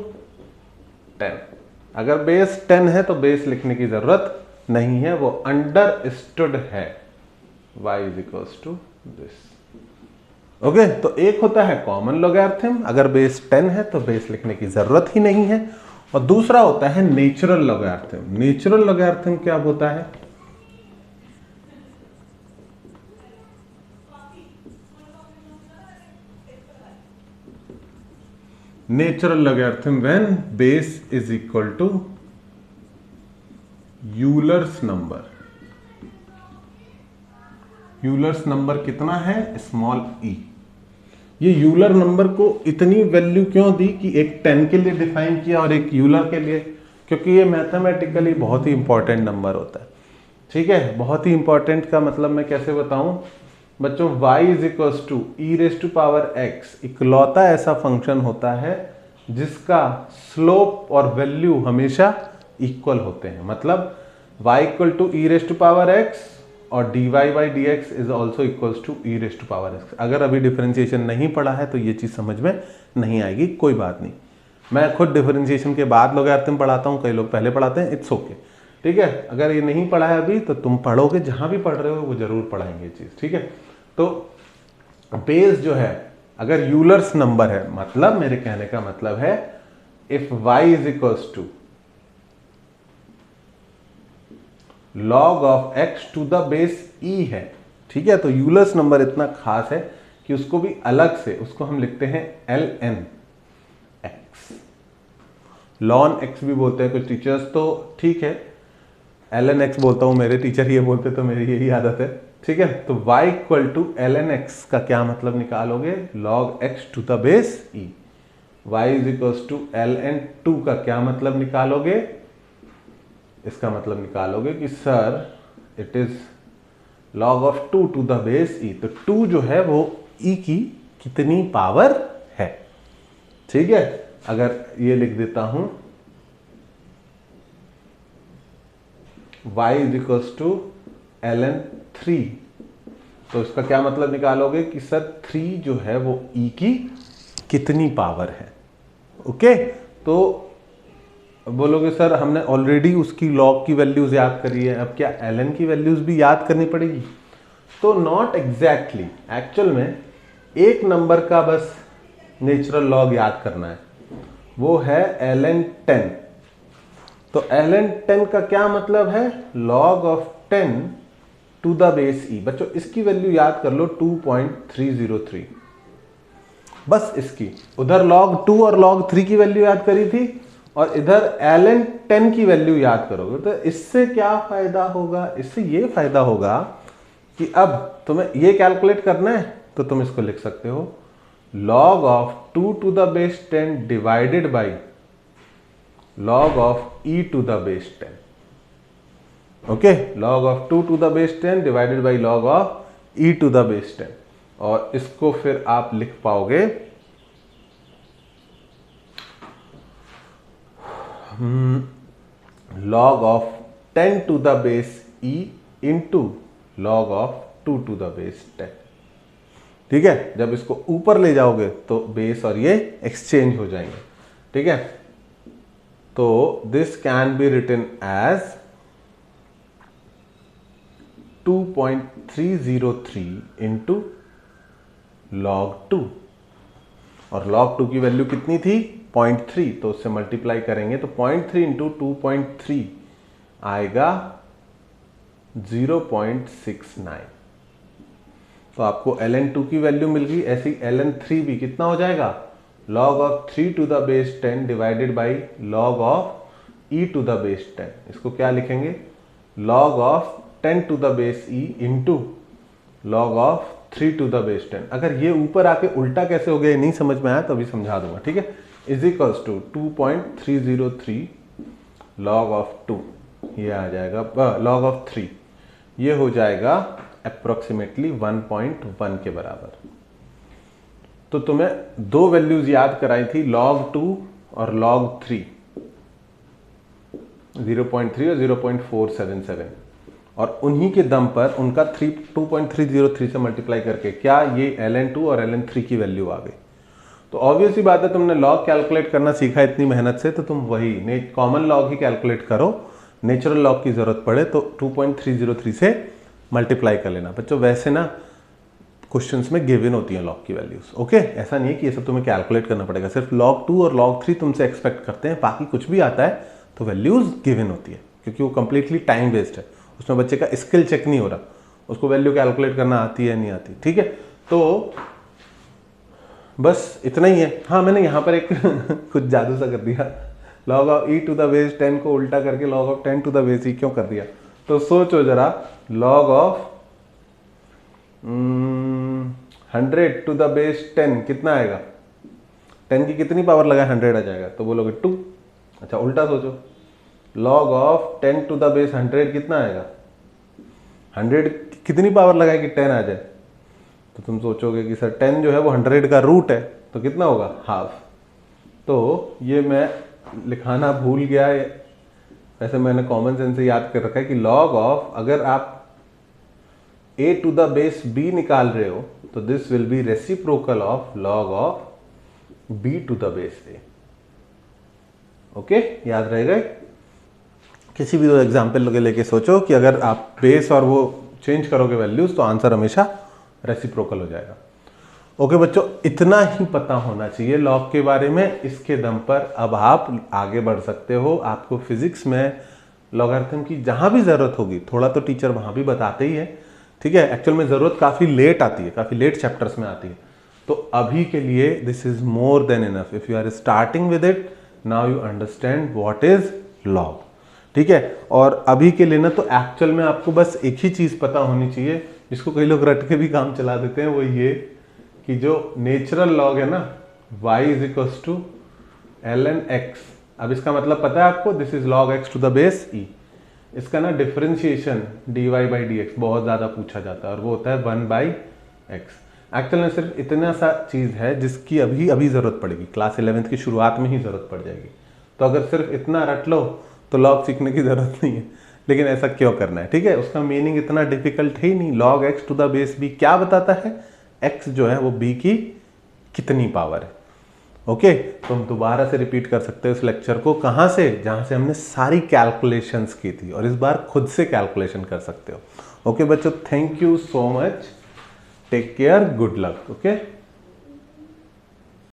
10। अगर बेस 10 है तो बेस लिखने की जरूरत नहीं है, वो अंडरस्टूड है, y is equals to this. Okay, तो एक होता है कॉमन लॉगरिथम, अगर बेस 10 है तो बेस लिखने की जरूरत ही नहीं है, और दूसरा होता है नेचुरल लॉगरिथम। नेचुरल लॉगरिथम क्या होता है, natural logarithm when base is equal to Euler's number. Euler's number कितना है? Small e. ये यूलर नंबर को इतनी वैल्यू क्यों दी कि एक 10 के लिए डिफाइन किया और एक यूलर के लिए? क्योंकि ये मैथमेटिकली बहुत ही इंपॉर्टेंट नंबर होता है। ठीक है, बहुत ही इंपॉर्टेंट का मतलब मैं कैसे बताऊं बच्चों? y is equals to e raise to power x इकलौता ऐसा फंक्शन होता है जिसका स्लोप और वैल्यू हमेशा इक्वल होते हैं। मतलब y equal to e raise to power x और dy by d x is also equals to e raise to power x। अगर अभी डिफरेंशिएशन नहीं पढ़ा है तो ये चीज़ समझ में नहीं आएगी, कोई बात नहीं। मैं खुद डिफरेंशिएशन के बाद लॉगरिथम पढ़ाता हूँ, कई लोग पहले पढ़ाते हैं, इट्स ओके। ठीक है, अगर ये नहीं पढ़ा है अभी तो तुम पढ़ोगे, जहाँ भी पढ़ रहे हो वो जरूर पढ़ाएंगे ये चीज़। ठीक है, तो बेस जो है अगर यूलर्स नंबर है, मतलब मेरे कहने का मतलब है if y is equals to log of x to the base e है। ठीक है, तो यूलर्स नंबर इतना खास है कि उसको भी अलग से उसको हम लिखते हैं ln x। ln x भी बोलते हैं कुछ टीचर्स, तो ठीक है ln x बोलता हूं, मेरे टीचर ये बोलते तो मेरी यही आदत है। ठीक है, तो y equal to ln x का क्या मतलब निकालोगे? log x to the base e। y is equal to ln 2 का क्या मतलब निकालोगे? इसका मतलब निकालोगे कि sir it is log of 2 to the base e। तो 2 जो है वो e की कितनी पावर है? ठीक है, अगर ये लिख देता हूं y is equals to ln 3, तो इसका क्या मतलब निकालोगे कि सर 3 जो है वो e की कितनी पावर है? ओके, तो बोलोगे सर हमने ऑलरेडी उसकी log की वैल्यूज याद करी है, अब क्या ln की वैल्यूज भी याद करनी पड़ेगी? तो नॉट एग्जैक्टली, एक्चुअल में एक नंबर का बस नेचुरल log याद करना है, वो है ln 10। तो ln 10 का क्या मतलब है? log of 10 to the base e। बच्चों इसकी वैल्यू याद कर लो 2.303, बस इसकी। उधर log 2 और log 3 की वैल्यू याद करी थी और इधर ln 10 की वैल्यू याद करोगे। तो इससे क्या फायदा होगा? इससे ये फायदा होगा कि अब तुम्हें ये कैलकुलेट करना है तो तुम इसको लिख सकते हो log of 2 to the base 10 divided by log of e to the base 10। Okay, log of 2 to the base 10 divided by log of e to the base 10। और इसको फिर आप लिख पाओगे log of 10 to the base e into log of 2 to the base 10। ठीक है, जब इसको ऊपर ले जाओगे तो बेस और ये एक्सचेंज हो जाएंगे। ठीक है, तो this can be written as 2.303 into log 2, और log 2 की वैल्यू कितनी थी? 0.3, तो उससे मल्टीप्लाई करेंगे तो 0.3 इंटू 2.3 आएगा 0.69। तो आपको ln 2 की वैल्यू मिल गई। ऐसी ln 3 भी कितना हो जाएगा? log of 3 to the base 10 divided by log of e to the base 10। इसको क्या लिखेंगे? log of 10 to the base e into log of 3 to the base 10। अगर ये ऊपर आके उल्टा कैसे हो गया नहीं समझ में आया तो अभी समझा दूंगा। ठीक है, is equals to 2.303 log of 2, ये आ जाएगा log ऑफ 3, ये हो जाएगा अप्रोक्सीमेटली 1.1 के बराबर। तो तुम्हें दो वैल्यूज याद कराई थी, log 2 और log 3, 0.3 और 0.477, और उन्हीं के दम पर उनका 2.303 से मल्टीप्लाई करके क्या ये ln 2 और ln 3 की वैल्यू आ गई। तो ऑब्वियस ही बात है, तुमने log कैलकुलेट करना सीखा इतनी मेहनत से, तो तुम वही कॉमन log ही कैलकुलेट करो। नेचुरल log की जरूरत पड़े तो 2.303 से मल्टीप्लाई कर लेना। बच्चों वैसे ना क्वेश्चंस में गिवन होती है log की वैल्यूज। ओके, ऐसा नहीं है कि ये सब तुम्हें कैलकुलेट करना पड़ेगा, सिर्फ log 2 और log 3 तुमसे एक्सपेक्ट करते हैं, बाकी कुछ भी आता है तो वैल्यूज गिवन होती है, क्योंकि वो कंप्लीटली टाइम बेस्ड है। उसमें बच्चे का स्किल चेक नहीं हो रहा, उसको वैल्यू कैलकुलेट करना आती है नहीं आती। ठीक है, तो बस इतना ही है। हाँ, मैंने यहाँ पर एक कुछ जादू सा कर दिया, log of e to the base 10 को उल्टा करके log of 10 to the base e क्यों कर दिया? तो सोचो जरा, log of 100 to the base 10 कितना आएगा? 10 की कितनी पावर लगाए 100 आ जाएगा? तो बोलोगे 2। अच्छा, उल्टा सोचो, log of 10 to the base 100 कितना आएगा? 100 कितनी पावर लगाए कि 10 आ जाए? तो तुम सोचोगे कि सर 10 जो है वो 100 का रूट है, तो कितना होगा? हाफ। तो ये मैं लिखाना भूल गया, वैसे मैंने कॉमन सेंस से याद कर रखा है कि log ऑफ, अगर आप a to the base b निकाल रहे हो तो this will be reciprocal of log of b to the base a। Okay, याद रहेगा? किसी भी दो एग्जाम्पल लेके सोचो कि अगर आप बेस और वो चेंज करोगे वैल्यूज तो आंसर हमेशा रेसिप्रोकल हो जाएगा। ओके बच्चों, इतना ही पता होना चाहिए लॉग के बारे में। इसके दम पर अब आप आगे बढ़ सकते हो। आपको फिजिक्स में लॉगरिथम की जहां भी जरूरत होगी, थोड़ा तो टीचर वहां भी बताते ही है, ठीक है। एक्चुअल में जरूरत काफी लेट आती है, काफी लेट चैप्टर्स में आती है। तो अभी के लिए this is more than enough. If you are starting with it, now you understand what is log, ठीक है। और अभी के लिए ना तो एक्चुअल में आपको बस एक ही चीज पता होनी चाहिए, जिसको कई लोग रट के भी काम चला देते हैं, वो ये कि जो नेचुरल लॉग है ना, y is equals to ln x। अब इसका मतलब पता है आपको, this is log x to the base e। इसका ना डिफरेंशिएशन dy बाई dx बहुत ज़्यादा पूछा जाता है और वो होता है 1 बाई एक्स। एक्चुअल में सिर्फ इतना सा चीज़ है जिसकी अभी ज़रूरत पड़ेगी, क्लास 11th की शुरुआत में ही ज़रूरत पड़ जाएगी। तो अगर सिर्फ इतना रट लो तो लॉग सीखने की ज़रूरत नहीं है, लेकिन ऐसा क्यों करना है, ठीक है। उसका मीनिंग इतना डिफिकल्ट है ही नहीं। log x to the base b क्या बताता है? x जो है वो b की कितनी पावर है। ओके, तो हम दोबारा से रिपीट कर सकते हो इस लेक्चर को, कहाँ से? जहाँ से हमने सारी कैलकुलेशंस की थी, और इस बार खुद से कैलकुलेशन कर सकते हो। ओके बच्चों, thank you so much, take care, good luck. Okay.